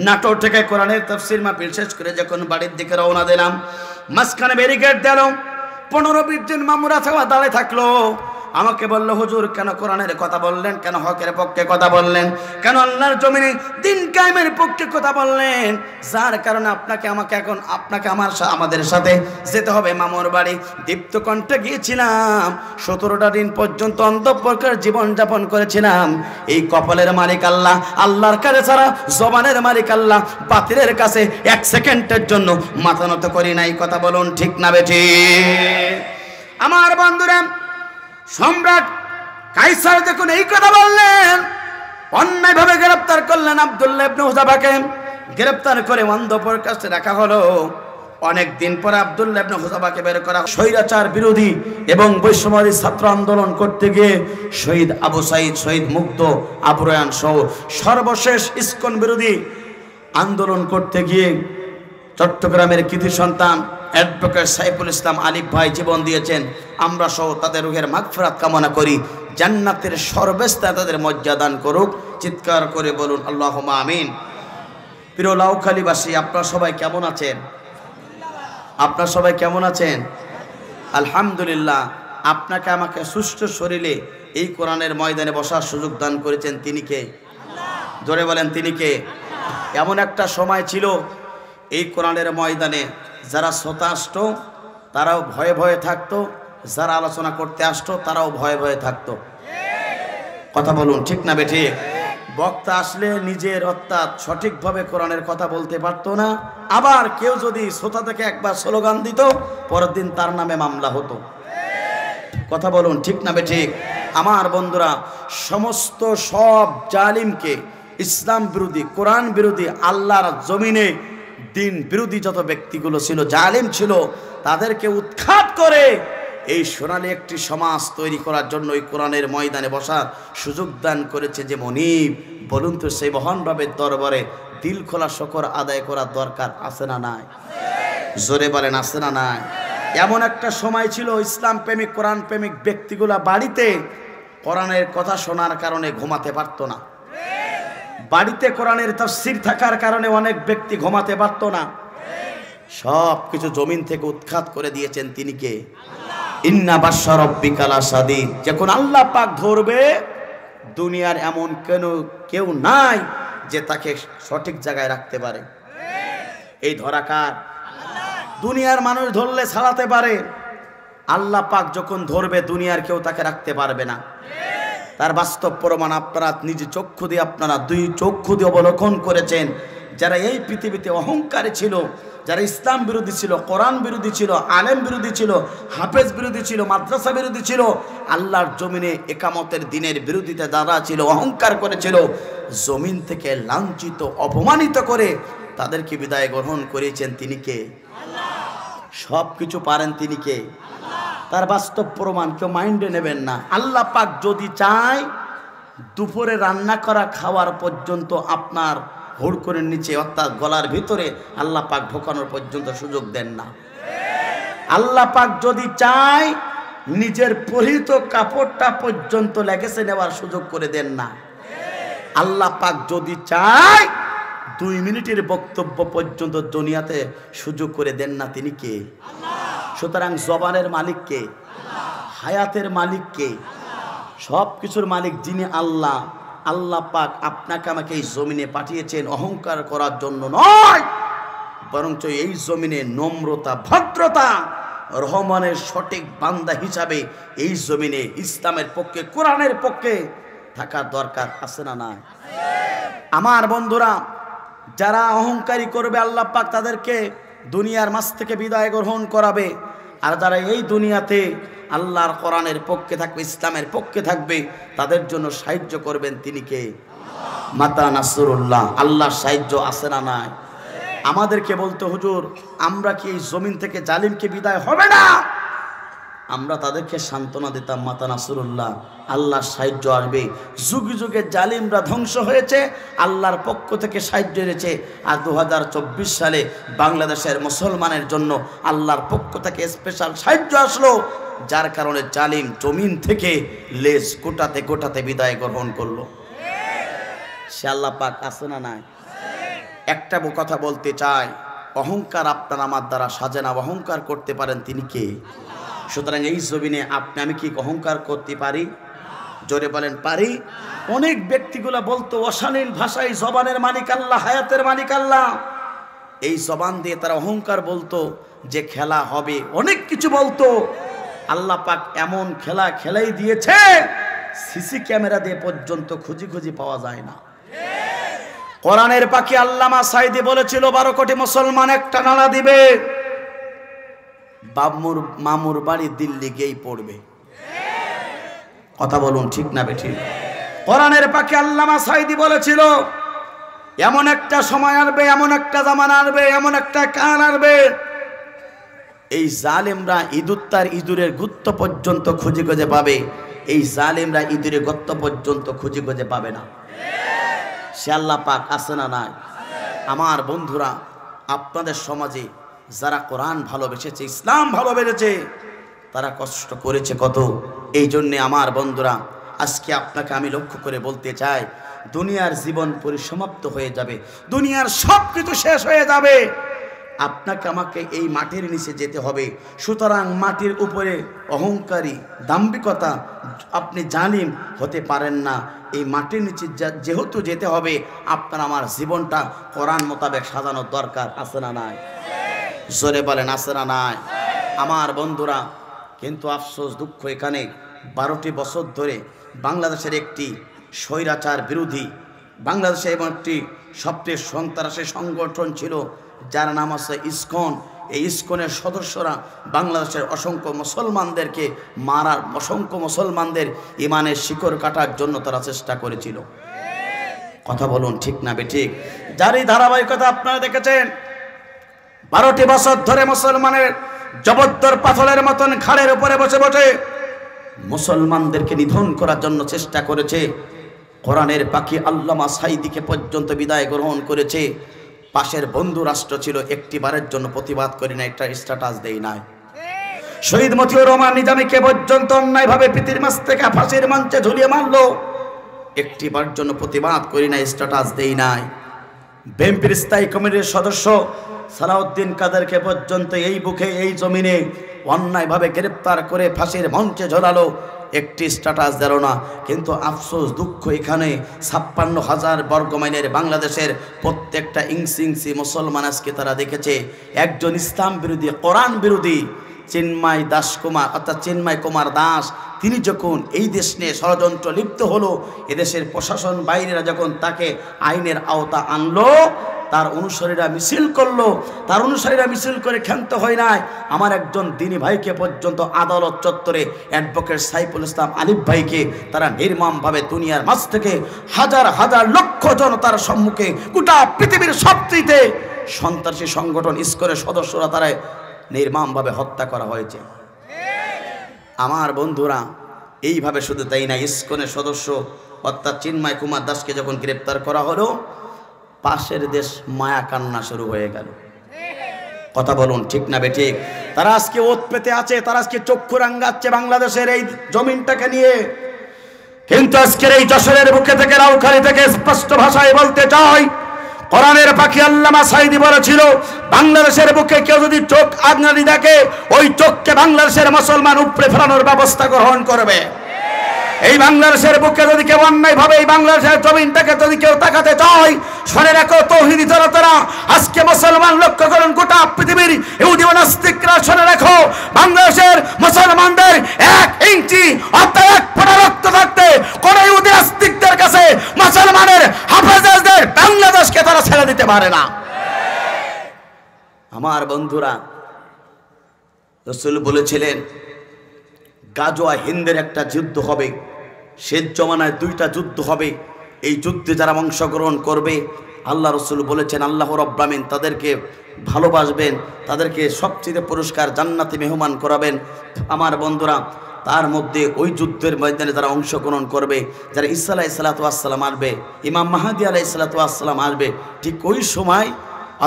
নাটোর থেকে কোরআনের তাফসীর মাহফিল শেষ করে যখন বাড়ির দিকে রওনা দিলাম, মাঝখানে ব্যারিকেড দিল, 15-20 জন মামুরা দাঁড়িয়ে থাকলো। আমাকে বলল, হুজুর কেন কোরআনের কথা বললেন, কেন হকের পক্ষে কথা বললেন, কেন আল্লাহর জমিনে দ্বীন কায়েমের পক্ষে কথা বললেন, যার কারণে আপনাকে আমাদের সাথে যেতে হবে মামুর বাড়ি। দীপ্ত কণ্ঠে গিয়েছিলাম, 17টা দিন পর্যন্ত অন্ধপ্রকার জীবন যাপন করেছিলাম। এই কপালের মালিক আল্লাহ, আল্লাহর কাছে ছাড়া জবানের মালিক আল্লাহ, বাতিলের কাছে 1 সেকেন্ডের জন্য মাথা নত করি নাই। কথা বলুন ঠিক না বেঠিক? আমার বন্ধুরা, সম্রাট কাইসার যখন এই কথা বললেন, অন্যায়ভাবে গ্রেফতার করলেন আব্দুল্লাহ ইবনে হুযাফাকে। গ্রেফতার করে অন্ধপ্রকোষ্ঠে রাখা হলো। অনেক দিন পরে আব্দুল্লাহ ইবনে হুযাফাকে বের করা, স্বৈরাচার বিরোধী এবং বৈষম্যবাদী ছাত্র আন্দোলন করতে গিয়ে শহীদ আবু সাঈদ, শহীদ মুগ্ধ, আবু রায়হান সহ সর্বশেষ ইসকন বিরোধী আন্দোলন করতে গিয়ে চট্টগ্রামের কৃতি সন্তান অ্যাডভোকেট সাইফুল ইসলাম আলিফ ভাই জীবন দিয়েছেন। আমরা সহ তাদের রুহের মাগফিরাত কামনা করি, জান্নাতের সর্বস্থানে তাদের মর্যাদা দান করুক। চিৎকার করে বলুন আল্লাহুম্মা আমিন। প্রিয় লাউখালীবাসী, আপনারা সবাই কেমন আছেন? আপনারা সবাই কেমন আছেন? আলহামদুলিল্লাহ। আপনাকে আমাকে সুস্থ শরীরে এই কোরআনের ময়দানে বসার সুযোগ দান করেছেন তিনি কে? জোরে বলেন তিনি কে? এমন একটা সময় ছিল এই কোরআনের ময়দানে যারা শ্রোতা আসতো তারাও ভয়ে ভয়ে থাকতো, যারা আলোচনা করতে আসতো তারাও ভয়ে ভয়ে থাকতো। কথা বলুন ঠিক না বেঠিক? বক্তা আসলে নিজের অর্থাৎ সঠিকভাবে কোরআনের কথা বলতে পারতো না। আবার কেউ যদি শ্রোতা থেকে একবার স্লোগান দিত, পরের দিন তার নামে মামলা হতো। কথা বলুন ঠিক না বেঠিক? আমার বন্ধুরা, সমস্ত সব জালিমকে, ইসলাম বিরোধী, কোরআন বিরোধী, আল্লাহর জমিনে দিন বিরোধী যত ব্যক্তিগুলো ছিল, জালিম ছিল, তাদেরকে উৎখাত করে এই সোনালী একটি সমাজ তৈরি করার জন্য এই কোরআনের ময়দানে বসার সুযোগ দান করেছে যে মনিব। বলুন তো, সেই মহান রবের দরবারে দিল খোলা শুকর আদায় করার দরকার আছে না নাই? জোরে বলেন আছে না নাই? এমন একটা সময় ছিল ইসলাম প্রেমিক কোরআন প্রেমিক ব্যক্তিগুলা বাড়িতে কোরআনের কথা শোনার কারণে ঘুমাতে পারতো না। বাড়িতে কোরআনের তাফসীর থাকার কারণে অনেক ব্যক্তি ঘুমাতে পারতো না। সব কিছু জমিন থেকে উৎখাত করে দিয়েছেন তিনি কে? ইন্না বাশশা রাব্বিকা লাশাদীদ। যখন আল্লাহ পাক ধরবে, দুনিয়ার এমন কেউ নাই যে তাকে সঠিক জায়গায় রাখতে পারে। এই ধরা কার? দুনিয়ার মানুষ ধরলে ছাড়াতে পারে, আল্লাহ পাক যখন ধরবে দুনিয়ার কেউ তাকে রাখতে পারবে না। তার বাস্তব প্রমাণ আপনারা নিজে চক্ষু দিয়ে, আপনারা দুই চক্ষু দিয়ে অবলোকন করেছেন। যারা এই পৃথিবীতে অহংকারী ছিল, যারা ইসলাম বিরোধী ছিল, কোরআন বিরোধী ছিল, আলেম বিরোধী ছিল, হাফেজ বিরোধী ছিল, মাদ্রাসা বিরোধী ছিল, আল্লাহর জমিনে একামতের দিনের বিরোধিতা যারা ছিল, অহংকার করেছিল, জমিন থেকে লাঞ্ছিত অপমানিত করে তাদেরকে বিদায় গ্রহণ করেছেন তিনি কে? সব কিছু পারেন তিনি কে? তার বাস্তব প্রমাণ কেউ মাইন্ডে নেবেন না। আল্লাহ পাক যদি চায়, দুপুরে রান্না করা খাওয়ার পর্যন্ত আপনার হুড়কোড়ের নিচে অর্থাৎ গলার ভিতরে আল্লাহ পাক ঢোকানোর পর্যন্ত সুযোগ দেন না। আল্লাহ পাক যদি চায়, নিজের পরিহিত কাপড়টা পর্যন্ত লেগেছে নেওয়ার সুযোগ করে দেন না। আল্লাহ পাক যদি চায়, 2 মিনিটের বক্তব্য পর্যন্ত দুনিয়াতে সুযোগ করে দেন না। তিনি কে? সুতরাং জবানের মালিক কে? হায়াতের মালিক কে? সব কিছুর মালিক যিনি আল্লাহ। আল্লাহ পাক আপনাকে আমাকে এই জমিনে পাঠিয়েছেন অহংকার করার জন্য নয়, বরঞ্চ এই জমিনে নম্রতা, ভদ্রতা, রহমানের সঠিক বান্দা হিসাবে এই জমিনে ইসলামের পক্ষে, কোরআনের পক্ষে থাকার দরকার আছে না নাই? আমার বন্ধুরা, যারা অহংকারী করবে আল্লাহ পাক তাদেরকে দুনিয়ার মাঝ থেকে বিদায় গ্রহণ করাবে। আর যারা এই দুনিয়াতে আল্লাহর কোরআনের পক্ষে থাকবে, ইসলামের পক্ষে থাকবে, তাদের জন্য সাহায্য করবেন তিনি কে? মাতা নাসরুল্লাহ। আল্লাহর সাহায্য আছে না নাই? আমাদেরকে বলতো, হুজুর আমরা কি এই জমিন থেকে জালিমকে বিদায় হবে না? আমরা তাদেরকে সান্ত্বনা দিতাম, মাতা নাসরুল্লাহ, আল্লাহর সাহায্য আসবে। যুগে যুগে জালিমরা ধ্বংস হয়েছে, আল্লাহর পক্ষ থেকে সাহায্য এনেছে। আর 2024 সালে বাংলাদেশের মুসলমানের জন্য আল্লাহর পক্ষ থেকে স্পেশাল সাহায্য আসলো, যার কারণে জালিম জমিন থেকে লেজ গোটাতে গোটাতে বিদায় গ্রহণ করলো। সে আল্লাহ পাক আছে না নাই? একটা কথা বলতে চাই, অহংকার আপনার আমার দ্বারা সাজে না। অহংকার করতে পারেন তিনি কে? সুতরাং এই জমিনে আপনি আমি কি অহংকার করতে পারি? জোরে বলেন পারি? অনেক ব্যক্তিগুলা বলতো অশালীন ভাষায়, জবানের মালিক আল্লাহ, হায়াতের মালিক আল্লাহ। এই জবান দিয়ে তারা অহংকার বলতো যে খেলা হবে, অনেক কিছু বলতো। আল্লাহ পাক এমন খেলা খেলাই দিয়েছে, সিসি ক্যামেরা দিয়ে পর্যন্ত খুঁজি খুঁজি পাওয়া যায় না। কোরআনের পাখি আল্লামা সাইদি বলেছিল, 12 কোটি মুসলমান একটা নালা দিবে, মামুর বাড়ি দিল্লি গিয়েই পড়বে। কথা বলুন ঠিক না বেঠিক? কোরআনের পাখি আল্লামা সাইদি বলেছিল, এমন একটা সময় আসবে, এমন একটা জামানা আসবে, এমন একটা কাল আসবে, এই জালেমরা ইঁদুর ইঁদুরের গুত্ত পর্যন্ত খুঁজে খুঁজে পাবে, এই জালেমরা ইঁদুরের গর্ত পর্যন্ত খুঁজে খুঁজে পাবে না। সে আল্লাহ পাক আছে না নাই? আমার বন্ধুরা, আপনাদের সমাজে যারা কোরআন ভালোবেসেছে, ইসলাম ভালোবেসেছে, তারা কষ্ট করেছে কত। এই জন্যে আমার বন্ধুরা, আজকে আপনাকে আমি লক্ষ্য করে বলতে চাই, দুনিয়ার জীবন পরিসমাপ্ত হয়ে যাবে, দুনিয়ার সব কিছু শেষ হয়ে যাবে, আপনাকে আমাকে এই মাটির নিচে যেতে হবে। সুতরাং মাটির উপরে অহংকারী, দাম্ভিকতা, আপনি জালিম হতে পারেন না। এই মাটির নিচে যেহেতু যেতে হবে, আপনার আমার জীবনটা কোরআন মোতাবেক সাজানোর দরকার আছে না নাই? জোরে বলেন আছে না নাই? আমার বন্ধুরা, কিন্তু আফসোস, দুঃখ, এখানে 12টি বছর ধরে বাংলাদেশের একটি স্বৈরাচার বিরোধী, বাংলাদেশে এবং একটি সবচেয়ে সন্ত্রাসী সংগঠন ছিল যার নাম আছে ইসকন। এই ইসকনের সদস্যরা বাংলাদেশের অসংখ্য মুসলমানদেরকে মারার, অসংখ্য মুসলমানদের ইমানের শিকড় কাটার জন্য তারা চেষ্টা করেছিল। কথা বলুন ঠিক না বেঠিক? যার এই ধারাবাহিকতা আপনারা দেখেছেন, 12টি বছর ধরে মুসলমানের জবদ্দর পাথরের মতন ঘাড়ের উপরে বসে বসে মুসলমানদেরকে নিধন করার জন্য চেষ্টা করেছে। কোরআনের পাখি আল্লামা সাইদিকে পর্যন্ত বিদায় গ্রহণ করেছে। পাশের বন্ধু রাষ্ট্র ছিল, একটি বারের জন্য প্রতিবাদ করি না, একটা স্ট্যাটাস দেই নাই। শহীদ মতিউর রহমান নিজামীকে পর্যন্ত অন্যায়ভাবে পৃথিবীর মাঝ থেকে ফাঁসির মঞ্চে ঝুলিয়ে মারলো, একটিবার জন্য প্রতিবাদ করি নাই, স্ট্যাটাস দেই নাই। বিএনপির স্থায়ী কমিটির সদস্য সালাউদ্দিন কাদেরকে পর্যন্ত এই বুকে এই জমিনে অন্যায়ভাবে গ্রেপ্তার করে ফাঁসির মঞ্চে ঝোলালো, একটি স্ট্যাটাস দিল না। কিন্তু আফসোস, দুঃখ, এখানে 56,000 বর্গমাইলের বাংলাদেশের প্রত্যেকটা ইঞ্চি মুসলমান আজকে তারা দেখেছে একজন ইসলাম বিরোধী, কোরআন বিরোধী চিন্ময় দাস কুমার অর্থাৎ চিন্ময় কুমার দাস, তিনি যখন এই দেশ নিয়ে ষড়যন্ত্র লিপ্ত হলো, এদেশের প্রশাসন বাইরেরা যখন তাকে আইনের আওতা আনলো, তার অনুসারীরা মিছিল করলো, তার অনুসারীরা মিছিল করে ক্ষান্ত হয় নাই। আমার একজন দিনী ভাইকে পর্যন্ত আদালত চত্বরে অ্যাডভোকেট সাইফুল ইসলাম আলিফ ভাইকে তারা নির্মমভাবে দুনিয়ার মাঝ থেকে হাজার হাজার লক্ষ জনতার সম্মুখে গোটা পৃথিবীর সবচেয়ে সন্ত্রাসী সংগঠন ইসকনের সদস্যরা তারা নির্মমভাবে হত্যা করা হয়েছে। আমার বন্ধুরা, এইভাবে শুধু তাই না, ইসকনের সদস্য অর্থাৎ চিন্ময় কুমার দাসকে যখন গ্রেপ্তার করা হলো, পাশের দেশ মায়া কান্না শুরু হয়ে গেল। কথা বলুন ঠিক না বেঠিক? তারা আজকে ওত পেতে আছে, তারা আজকে চক্ষু রাঙ্গাচ্ছে বাংলাদেশের এই জমিনটাকে নিয়ে। কিন্তু আজকের এই যশোরের বুকে থেকে, রাউখালী থেকে স্পষ্ট ভাষায় বলতে চাই, কোরআনের পাখি আল্লামা সাঈদী বলেছিল, বাংলাদেশের বুকে কেউ যদি চোখ আজনারি দেখে, ওই চোখকে বাংলাদেশের মুসলমান উপড়ে ফেলানোর ব্যবস্থা গ্রহণ করবে। এই বাংলাদেশের বুকে যদি কেউ অন্যায়ভাবে এই বাংলাদেশের জমিনটাকে যদি কেউ তাকাতে চায়, শুনে রাখো তৌহিদি জনতারা, আজকে মুসলমান লক্ষ্য করুন, গোটা পৃথিবীর ইহুদি ও নাস্তিকরা শুনে রাখো, বাংলাদেশের মুসলমানদের 1 ইঞ্চি অর্থাৎ 1 ফোঁটা রক্ত থাকতে কোন ইহুদি নাস্তিকদের কাছে মুসলমানের হাফেজদের বাংলাদেশকে তারা ছেড়ে দিতে পারে না। আমার বন্ধুরা, রাসূল বলেছিলেন গাজওয়া হিন্দের একটা যুদ্ধ হবে, শেষ জমানায় 2টা যুদ্ধ হবে। এই যুদ্ধে যারা অংশগ্রহণ করবে, আল্লাহ রাসূল বলেছেন আল্লাহ রাব্বুল আমিন তাদেরকে ভালোবাসবেন, তাদেরকে সবচেয়ে পুরস্কার জান্নাতে মেহমান করাবেন। আমার বন্ধুরা, তার মধ্যে ওই যুদ্ধের ময়দানে যারা অংশগ্রহণ করবে, যারা ঈসা আলাইহিস সালাতু ওয়াস সালাম আসবে, ইমাম মাহদী আলাইহিস সালাতু ওয়াস সালাম আসবে, ঠিক ওই সময়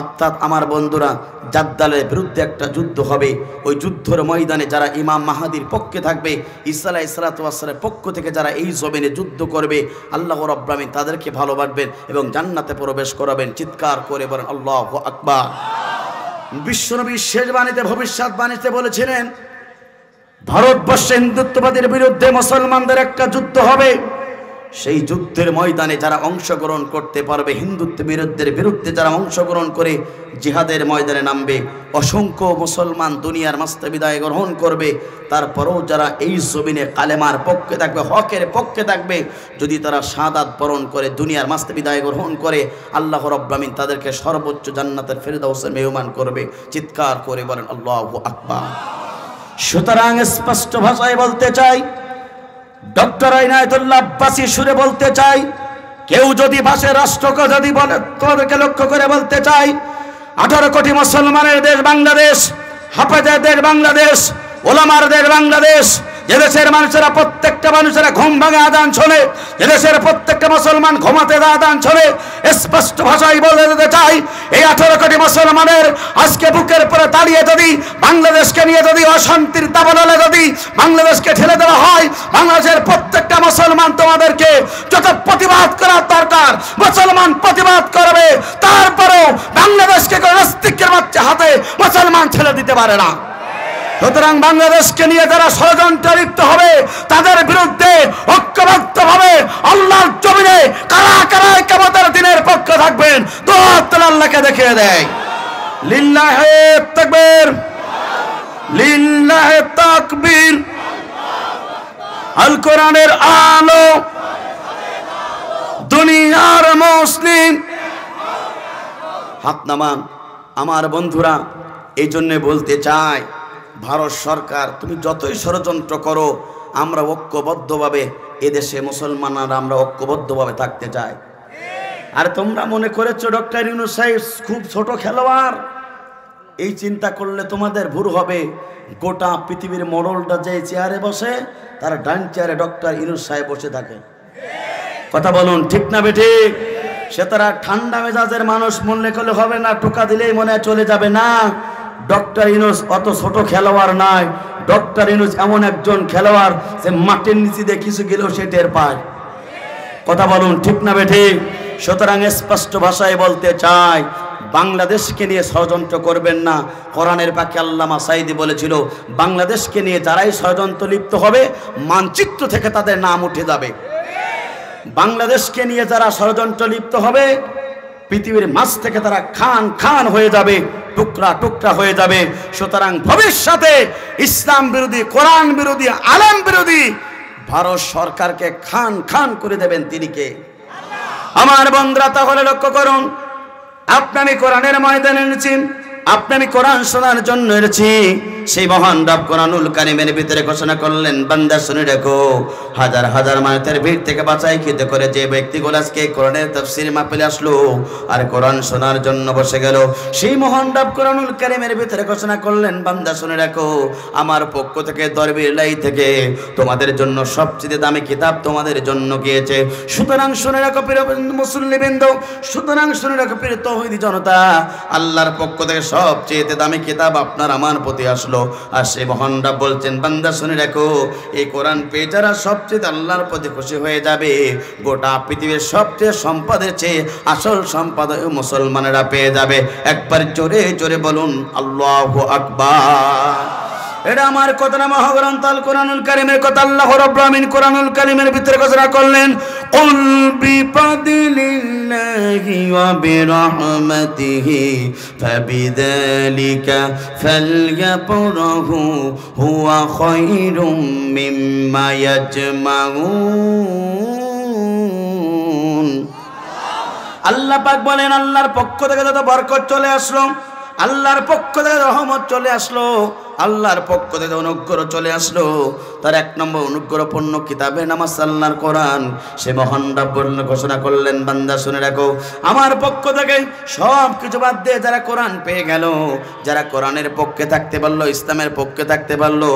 অর্থাৎ আমার বন্ধুরা জাদ্দালের বিরুদ্ধে একটা যুদ্ধ হবে। ওই যুদ্ধের ময়দানে যারা ইমাম মাহাদির পক্ষে থাকবে, ঈসা আলাইহিস সালাতু ওয়াস সালামের পক্ষ থেকে যারা এই জমিনে যুদ্ধ করবে, আল্লাহ রাব্বুল আমিন তাদেরকে ভালোবাসবেন এবং জান্নাতে প্রবেশ করাবেন। চিৎকার করে বলেন আল্লাহু আকবার। বিশ্বনবী শেষ বাণীতে ভবিষ্যৎবাণীতে বলেছিলেন, ভারতবর্ষে হিন্দুত্ববাদের বিরুদ্ধে মুসলমানদের একটা যুদ্ধ হবে। সেই যুদ্ধের ময়দানে যারা অংশগ্রহণ করতে পারবে, হিন্দুত্ব বিরুদ্ধে যারা অংশগ্রহণ করে জিহাদের ময়দানে নামবে, অসংখ্য মুসলমান দুনিয়ার মাঝে বিদায় গ্রহণ করবে। তারপরেও যারা এই জমিনে কালেমার পক্ষে থাকবে, হকের পক্ষে থাকবে, যদি তারা শাহাদাত বরণ করে দুনিয়ার মাঝে বিদায় গ্রহণ করে, আল্লাহ রাব্বুল আমিন তাদেরকে সর্বোচ্চ জান্নাতের ফেরদাউসে মেহমান করবে। চিৎকার করে বলেন আল্লাহু আকবার। সুতরাং স্পষ্ট ভাষায় বলতে চাই, ডক্টর ইনায়েতুল্লাহ আব্বাসী সুরে বলতে চাই, কেউ যদি ভাষে রাষ্ট্রকে যদি বলে, তোমাদেরকে লক্ষ্য করে বলতে চাই, 18 কোটি মুসলমানের দেশ বাংলাদেশ, হাফেজের দেশ বাংলাদেশ, ওলামার দেশ বাংলাদেশ, এদেশের মানুষেরা প্রত্যেকটা মানুষেরা ঘুম ভাঙে আজান শোনে, এদেশের প্রত্যেকটা মুসলমান ঘুমাতে আজান শোনে। স্পষ্ট ভাষায় বলে দিতে চাই, এই 18 কোটি মুসলমানের আজকে বুকের পরে দাঁড়িয়ে যদি বাংলাদেশকে নিয়ে যদি অশান্তির দাবানলে যদি বাংলাদেশকে ঠেলে দেওয়া হয়, বাংলাদেশের প্রত্যেকটা মুসলমান তোমাদেরকে যত প্রতিবাদ করার দরকার মুসলমান প্রতিবাদ করবে। তারপরেও বাংলাদেশকে কোনো নাস্তিকের বাচ্চা হাতে মুসলমান ছেড়ে দিতে পারে না। সুতরাং বাংলাদেশকে নিয়ে যারা ষড়যন্ত্রে লিপ্ত হবে, তাদের বিরুদ্ধে ঐক্যবদ্ধভাবে আল্লাহর জমিনে কারা কারা কিয়ামতের দিনের পক্ষে থাকবেন, দোয়াত আল্লাহকে দেখিয়ে দেয়। লিল্লাহি তাকবীর, লিল্লাহি তাকবীর। আল কোরআনের আলো দুনিয়ার মুসলিম। হাত নামান আমার বন্ধুরা, এই জন্য বলতে চাই, ভারত সরকার তুমি যতই ষড়যন্ত্র করো, আমরা ঐক্যবদ্ধভাবে এদেশে মুসলমানরা আমরা ঐক্যবদ্ধভাবে থাকতে চাই। আর তোমরা মনে করেছো ডক্টর ইউনূস সাহেব খুব ছোট খেলোয়াড়, এই চিন্তা করলে তোমাদের ভুল হবে। গোটা পৃথিবীর মডেলটা যে চেয়ারে বসে, তার ডান চেয়ারে ডক্টর ইউনূস সাহেব বসে থাকে। কথা বলুন ঠিক না বেঠিক? সে তারা ঠান্ডা মেজাজের মানুষ মনে করলে হবে না, টোকা দিলেই মনে চলে যাবে না। ডক্টর ইউনূস অত ছোট খেলোয়াড় নয়। ডক্টর ইউনূস এমন একজন খেলোয়াড় যে মাটির নিচে দিয়ে কিছু গেলেও সে টের পায়। কথা বলুন ঠিক না বেঠিক? সুতরাং স্পষ্ট ভাষায় বলতে চাই, বাংলাদেশকে নিয়ে ষড়যন্ত্র করবেন না। কোরআনের পাকে আল্লামা সাঈদী বলেছিল, বাংলাদেশকে নিয়ে যারাই ষড়যন্ত্র লিপ্ত হবে মানচিত্র থেকে তাদের নাম উঠে যাবে। বাংলাদেশকে নিয়ে যারা ষড়যন্ত্র লিপ্ত হবে পৃথিবীর মাঝ থেকে তারা খান খান হয়ে যাবে, টুকরা টুকরা হয়ে যাবে। সুতরাং ভবিষ্যতে ইসলাম বিরোধী, কোরআন বিরোধী, আলেম বিরোধী ভারত সরকারকে খান খান করে দেবেন তিনি কে? আমার বন্ধুরা, তাহলে লক্ষ্য করুন, আপনি আমি কোরআনের ময়দানে এনেছি, আপনি আমি কোরআন শোনার জন্য এনেছি। সেই মহান রব কোরআনুল কারীমের ভিতরে ঘোষণা করলেন, বান্দা শুনে রাখো, হাজার হাজার মানুষের ভিড় থেকে বাছাই কৃত করে যে ব্যক্তিগুলো আজকে কোরআনের তাফসীর মাহফিলে আসলো আর কোরআন শোনার জন্য বসে গেল, সেই মহান রব কোরআনুল কারীমের ভিতরে ঘোষণা করলেন, বান্দা শুনে রাখো, আমার পক্ষ থেকে দরবিরলাই থেকে তোমাদের জন্য সবচেয়ে দামি কিতাব তোমাদের জন্য গিয়েছে। সুতরাং শুনে রাখো প্রিয় মুসল্লিবৃন্দ, সুতরাং শুনে রাখো প্রিয় তাওহীদি জনতা, আল্লাহর পক্ষ থেকে সবচেয়ে দামি কিতাব আপনার আমার প্রতি আসলো। আর সেই মহান রব বলছেন, বান্দা শুনে রাখো, এই কোরআন পেয়ে যারা সবচেয়ে আল্লাহর প্রতি খুশি হয়ে যাবে, গোটা পৃথিবীর সবচেয়ে সম্পদের চেয়ে আসল সম্পদ মুসলমানেরা পেয়ে যাবে। একবার জোরে জোরে বলুন আল্লাহু আকবার। এটা আমার কথা না, মহাগ্রন্থ আল কোরআনুল কারীমের কথা। আল্লাহ রাব্বুল আমিন কোরআনুল কারীমের ভিতরে ঘোষণা করলেন, কুল বিফাদলিল্লাহি ওয়া বিরহমাতিহি ফাবিযালিকা ফালইফরাহু হুয়া খায়রুম মিম্মা ইয়াজমাউন। আল্লাহ পাক বলেন, আল্লাহর পক্ষ থেকে যত বরকত চলে আসলো, আল্লাহর পক্ষ থেকে রহমত চলে আসলো, আল্লাহর পক্ষ থেকে অনুগ্রহ চলে আসলো, তার এক নম্বর অনুগ্রহপূর্ণ কিতাবের নাম আল্লাহর কোরআন। সে মহান রব ঘোষণা করলেন, বান্দা শুনে রাখো, আমার পক্ষ থেকে সব কিছু বাদ দিয়ে যারা কোরআন পেয়ে গেল, যারা কোরআনের পক্ষে থাকতে পারলো, ইসলামের পক্ষে থাকতে পারলো,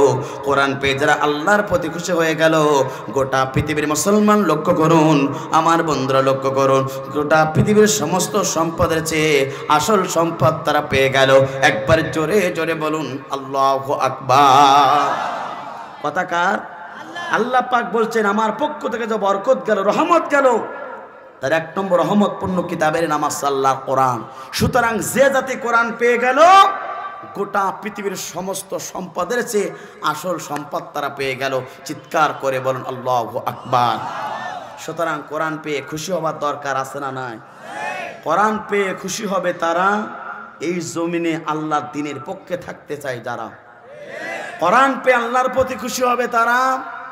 কোরআন পেয়ে যারা আল্লাহর প্রতি খুশি হয়ে গেল, গোটা পৃথিবীর মুসলমান লক্ষ্য করুন, আমার বন্ধুরা লক্ষ্য করুন, গোটা পৃথিবীর সমস্ত সম্পদের চেয়ে আসল সম্পদ তারা পেয়ে গেল। একবার জোরে জোরে বলুন আল্লাহু আকবার। কথা কার? আল্লাহ পাক বলছেন, আমার পক্ষ থেকে যে বরকত গেল, রহমত গেল, তার এক নম্বর রহমতপূর্ণ কিতাবের নাম আল্লাহর কোরআন। সুতরাং যে জাতি কোরআন পেয়ে গেল, গোটা পৃথিবীর সমস্ত সম্পদের চেয়ে আসল সম্পদ তারা পেয়ে গেল। চিৎকার করে বলুন আল্লাহু আকবার। সুতরাং কোরআন পেয়ে খুশি হবার দরকার আছে না নাই? কোরআন পেয়ে খুশি হবে তারা এই জমিনে আল্লাহর দ্বীনের পক্ষে থাকতে চায় যারা। কোরআন পেয়ে আল্লাহর প্রতি খুশি হবে তারা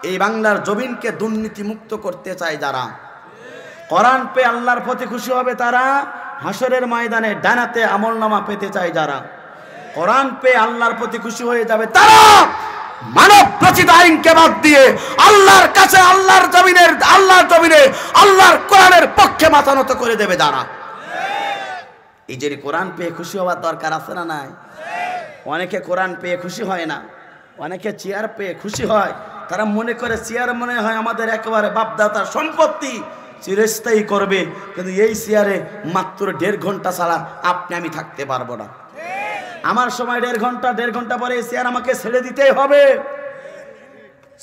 এই বাংলার জমিনকে দুর্নীতি মুক্ত করতে চায় যারা। কোরআন পেয়ে আল্লাহর প্রতি খুশি হবে তারা হাসরের ময়দানে ডানাতে আমলনামা পেতে চায় যারা। কোরআন পেয়ে আল্লাহর প্রতি খুশি হয়ে যাবে তারা মানব রচিত আইনকে বাদ দিয়ে আল্লাহর কাছে, আল্লাহর জমিনে আল্লাহর কোরআনের পক্ষে মাথা নত করে দেবে যারা। এই যে কোরআন পেয়ে খুশি হওয়ার দরকার আছে না নাই? অনেকে কোরআন পেয়ে খুশি হয় না, অনেকে চেয়ার পেয়ে খুশি হয়। তারা মনে করে চেয়ার মনে হয় আমাদের একেবারে বাপদাতার সম্পত্তি, চিরস্থায়ী করবে, কিন্তু এই চেয়ারে মাত্র 1.5 ঘন্টা ছাড়া আপনি আমি থাকতে পারবো না। আমার সময় 1.5 ঘন্টা পরে এই চেয়ার আমাকে ছেড়ে দিতেই হবে।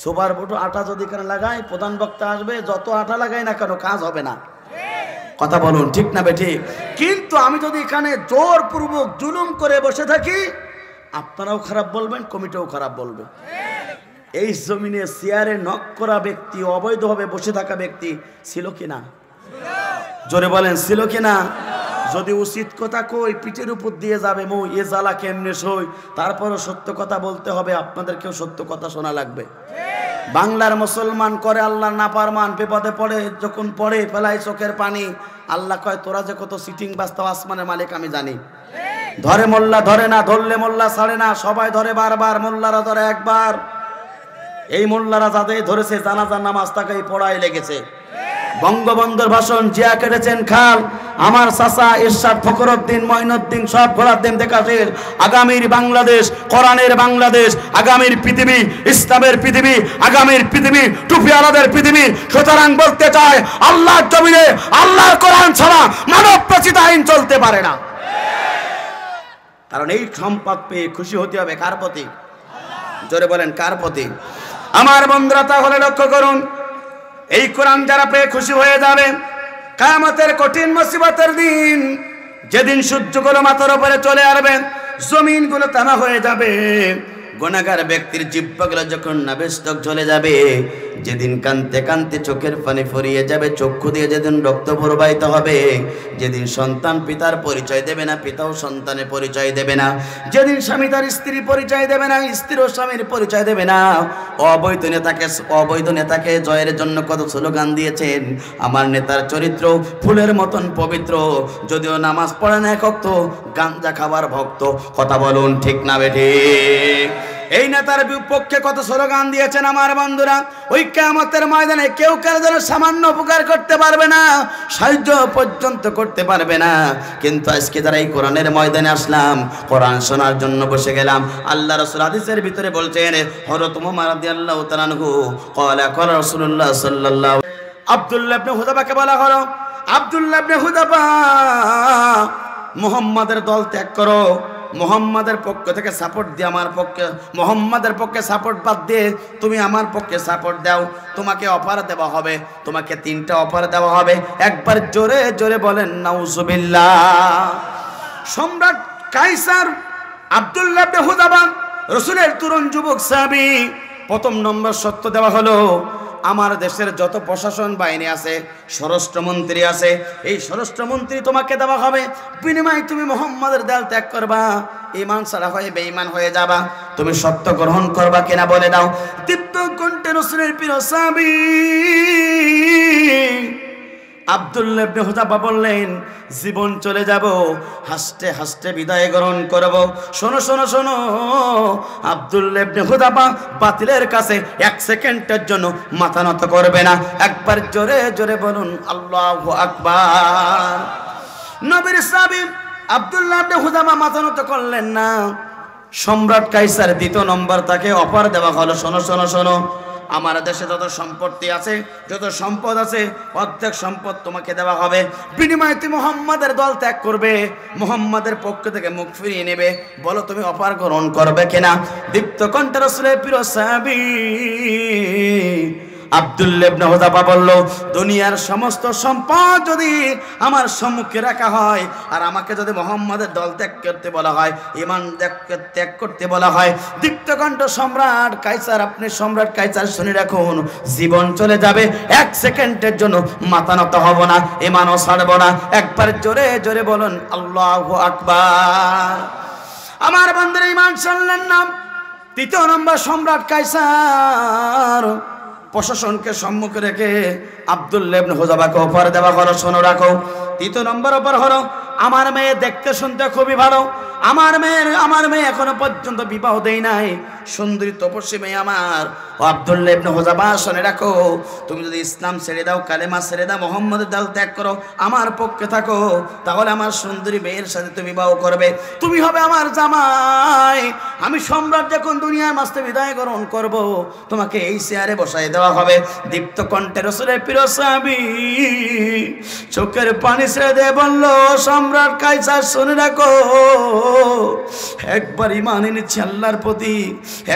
সুপার বোটো আটা যদি এখানে লাগাই, প্রধান বক্তা আসবে, যত আটা লাগাই না কেন কাজ হবে না। কথা বলুন ঠিক না বেঠিক? কিন্তু আমি যদি এখানে জোরপূর্বক জুলুম করে বসে থাকি, আপনারাও খারাপ বলবেন, কমিটিও খারাপ বলবে। এই জমিনে চেয়ারে নক করা ব্যক্তি, অবৈধভাবে বসে থাকা ব্যক্তি ছিল কিনা? জোরে বলেন ছিল কিনা? যদি উচিত কথা কই পিঠের উপর দিয়ে যাবে মো, এ জ্বালা কেমনে সই। তারপরও সত্য কথা বলতে হবে, আপনাদেরকেও সত্য কথা শোনা লাগবে। বাংলার মুসলমান করে আল্লাহর নাফরমান, বিপদে পড়ে যখন পড়ে ফেলায় চোখের পানি। আল্লাহ কয়, তোরা যে কত সিটিং বাস্তব আসমানের মালিক আমি জানি। ধরে মোল্লা ধরে না, ধরলে মোল্লা ছাড়ে না, সবাই ধরে বারবার, মোল্লারা ধরে একবার। এই মোল্লারা যাদের ধরেছে জানাজার নামাজ তাকে পড়ায় লেগেছে। বঙ্গবন্ধুর ভাষণ জিয়া কেটেছেন খাল। আমার চাচা ইরশাদ ফখরুদ্দিন মঈনুদ্দিন সব ঘোরাদ্দিন দেখাশের আগামীর বাংলাদেশ, কোরআনের বাংলাদেশ, আগামীর পৃথিবী, ইসলামের পৃথিবী, আগামীর পৃথিবী, টুপিওয়ালাদের পৃথিবী। সুতরাং বলতে চায়, আল্লাহর জমিনে আল্লাহর কোরআন ছাড়া মানব রচিত আইন চলতে পারে না। কারণ এই সম্পদ পেয়ে খুশি হতে হবে কার প্রতি? জোরে বলেন কার প্রতি? আমার বন্ধুরা তাহলে লক্ষ্য করুন, এই কোরআন যারা পেয়ে খুশি হয়ে যাবে, কিয়ামতের কঠিন মুসিবতের দিন, যেদিন সূর্যগুলো মাথার উপরে চলে আসবে, জমিনগুলো তামা হয়ে যাবে, গুনাহগার ব্যক্তির জিহ্বাগুলো যখন নাবিষ্টক জ্বলে যাবে, যেদিন কানতে কানতে চোখের পানি ফুরিয়ে যাবে, চক্ষু দিয়ে যেদিন রক্ত প্রবাহিত হবে, যেদিন সন্তান পিতার পরিচয় দেবে না, পিতাও সন্তানের পরিচয় দেবে না, যেদিন স্বামী তার স্ত্রীর পরিচয় দেবে না, স্ত্রীও স্বামীর পরিচয় দেবে না, অবৈধ নেতাকে জয়ের জন্য কত স্লোগান দিয়েছেন। আমার নেতার চরিত্র ফুলের মতন পবিত্র, যদিও নামাজ পড়ে না, ভক্ত গাঞ্জা খাবার ভক্ত। কথা বলুন ঠিক না বেঠে? এই নেতার বিপক্ষে কত স্লোগান দিয়েছেন আমার বন্ধুরা। ওই কিয়ামতের ময়দানে কেউ কারো জন্য সামান্য উপকার করতে পারবে না, সাহায্য পর্যন্ত করতে পারবে না। কিন্তু আজকে যারা এই কোরআনের ময়দানে আসলাম, কোরআন শোনার জন্য বসে গেলাম, আল্লাহ রাসূল হাদিসের ভিতরে বলছেন, হযরত ওমর রাদিয়াল্লাহু তাআলা আনহু ক্বালা ক্বালা রাসূলুল্লাহ সাল্লাল্লাহু আব্দুল্লাহ ইবনে হুযাফাকে বলা হলো, আব্দুল্লাহ ইবনে হুযাফা, মুহাম্মাদের দল ত্যাগ করো, মুহাম্মাদের পক্ষ থেকে সাপোর্ট দিয়ে আমার পক্ষে, মুহাম্মাদের পক্ষে সাপোর্ট বাদ দিয়ে তুমি আমার পক্ষে সাপোর্ট দাও, তোমাকে অফার দেওয়া হবে, তোমাকে 3টা অফার দেওয়া হবে। একবার জোরে জোরে বলেন নাউজুবিল্লাহ। সম্রাট কায়সার আব্দুল্লাহ ইবনে হুযাফা রাসূলের তরুণ যুবক সাহাবী, প্রথম নম্বর সত্য দেওয়া হলো, আমার দেশের যত প্রশাসন বাহিনী আছে, স্বরাষ্ট্রমন্ত্রী আছে, এই স্বরাষ্ট্রমন্ত্রী তোমাকে দেওয়া হবে, বিনিময়ে তুমি মুহাম্মাদের দল ত্যাগ করবা, ঈমান ছাড়া হয়ে বেঈমান হয়ে যাবা, তুমি সত্য গ্রহণ করবা কিনা বলে দাও। দীপ্ত কণ্ঠে রাসূলের প্রিয় সাহাবী আব্দুল্লাহ ইবনে হুযাফা বললেন, জীবন চলে যাব, হাসতে হাসতে বিদায় গ্রহণ করব। শোনো শোনো শোনো, আব্দুল্লাহ ইবনে হুযাফা বাতিলের কাছে 1 সেকেন্ডের জন্য মাথা নত করবে না। একবার জোরে জোরে বলুন আল্লাহু আকবার। নবীর সাহাবী আব্দুল্লাহ ইবনে হুযাফা মাথা নত করলেন না। সম্রাট কায়সার 2 নম্বর তাকে অফার দেওয়া হলো, শোনো শোনো শোনো, আমার দেশে যত সম্পত্তি আছে, যত সম্পদ আছে, অর্ধেক সম্পদ তোমাকে দেওয়া হবে, বিনিময়ে তুমি মুহাম্মাদের দল ত্যাগ করবে, মুহাম্মাদের পক্ষ থেকে মুখ ফিরিয়ে নেবে। বলো তুমি অফার গ্রহণ করবে কিনা? দীপ্ত কণ্ঠে রাসূলের প্রিয় সাহাবী আব্দুল্লাহ ইবনে হুযাফা বলল, দুনিয়ার সমস্ত সম্পদ যদি আমার সম্মুখে রাখা হয়, আর আমাকে যদি মুহাম্মাদের দল ত্যাগ করতে বলা হয়, ঈমান ত্যাগ করতে বলা হয়, দীপ্তকণ্ঠ সম্রাট কায়সার, আপনি সম্রাট কায়সার শুনে রাখুন, জীবন চলে যাবে, 1 সেকেন্ডের জন্য মাথা নত হব না, ঈমানও ছাড়ব না। একবার জোরে জোরে বলুন আল্লাহু আকবার। আমার বন্ধুরা, ঈমান ছাড়লেন না। 3 নম্বর সম্রাট কায়সার প্রশাসনকে সম্মুখে রেখে আব্দুল্লাহ ইবনে হুযাফাকে অফার দেওয়া হলো, শোনো রাখো। 3 নম্বর অফার হলো, আমার মেয়ে দেখতে শুনতে খুবই ভালো, আমার মেয়ে এখনো পর্যন্ত বিবাহ দেই নাই, সুন্দরী তপস্বী মেয়ে আমার। ও আব্দুল্লাহ ইবনে হুযাফা, শুনে রাখো, তুমি যদি ইসলাম ছেড়ে দাও, কালেমা ছেড়ে দাও, মুহাম্মাদের দল ত্যাগ করো, আমার পক্ষে থাকো, তাহলে আমার সুন্দরী মেয়ের সাথে তুমি বিবাহ করবে, তুমি হবে আমার জামাই। আমি সম্রাট যখন দুনিয়ার মাঝে বিদায় গ্রহণ করব, তোমাকে এই চেয়ারে বসায় দেওয়া হবে। দীপ্ত কণ্ঠে রাসূলের প্রিয় সাহাবী চোখের পানি ছেড়ে দিয়ে বলল, সম্রাট কায়সার, শুনে রাখো, একবার ঈমান এনেছি আল্লাহর প্রতি,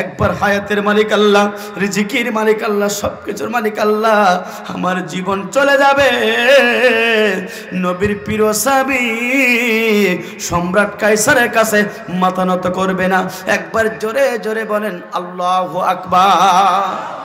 একবার হায়াতের মালিক আল্লাহ, রিজিকের মালিক আল্লাহ, সবকিছুর মালিক আল্লাহ, আমার জীবন চলে যাবে। নবীর প্রিয় সাহাবী সম্রাট কায়সারের কাছে মাথা নত করবে না। একবার জোরে জোরে বলেন আল্লাহু আকবার।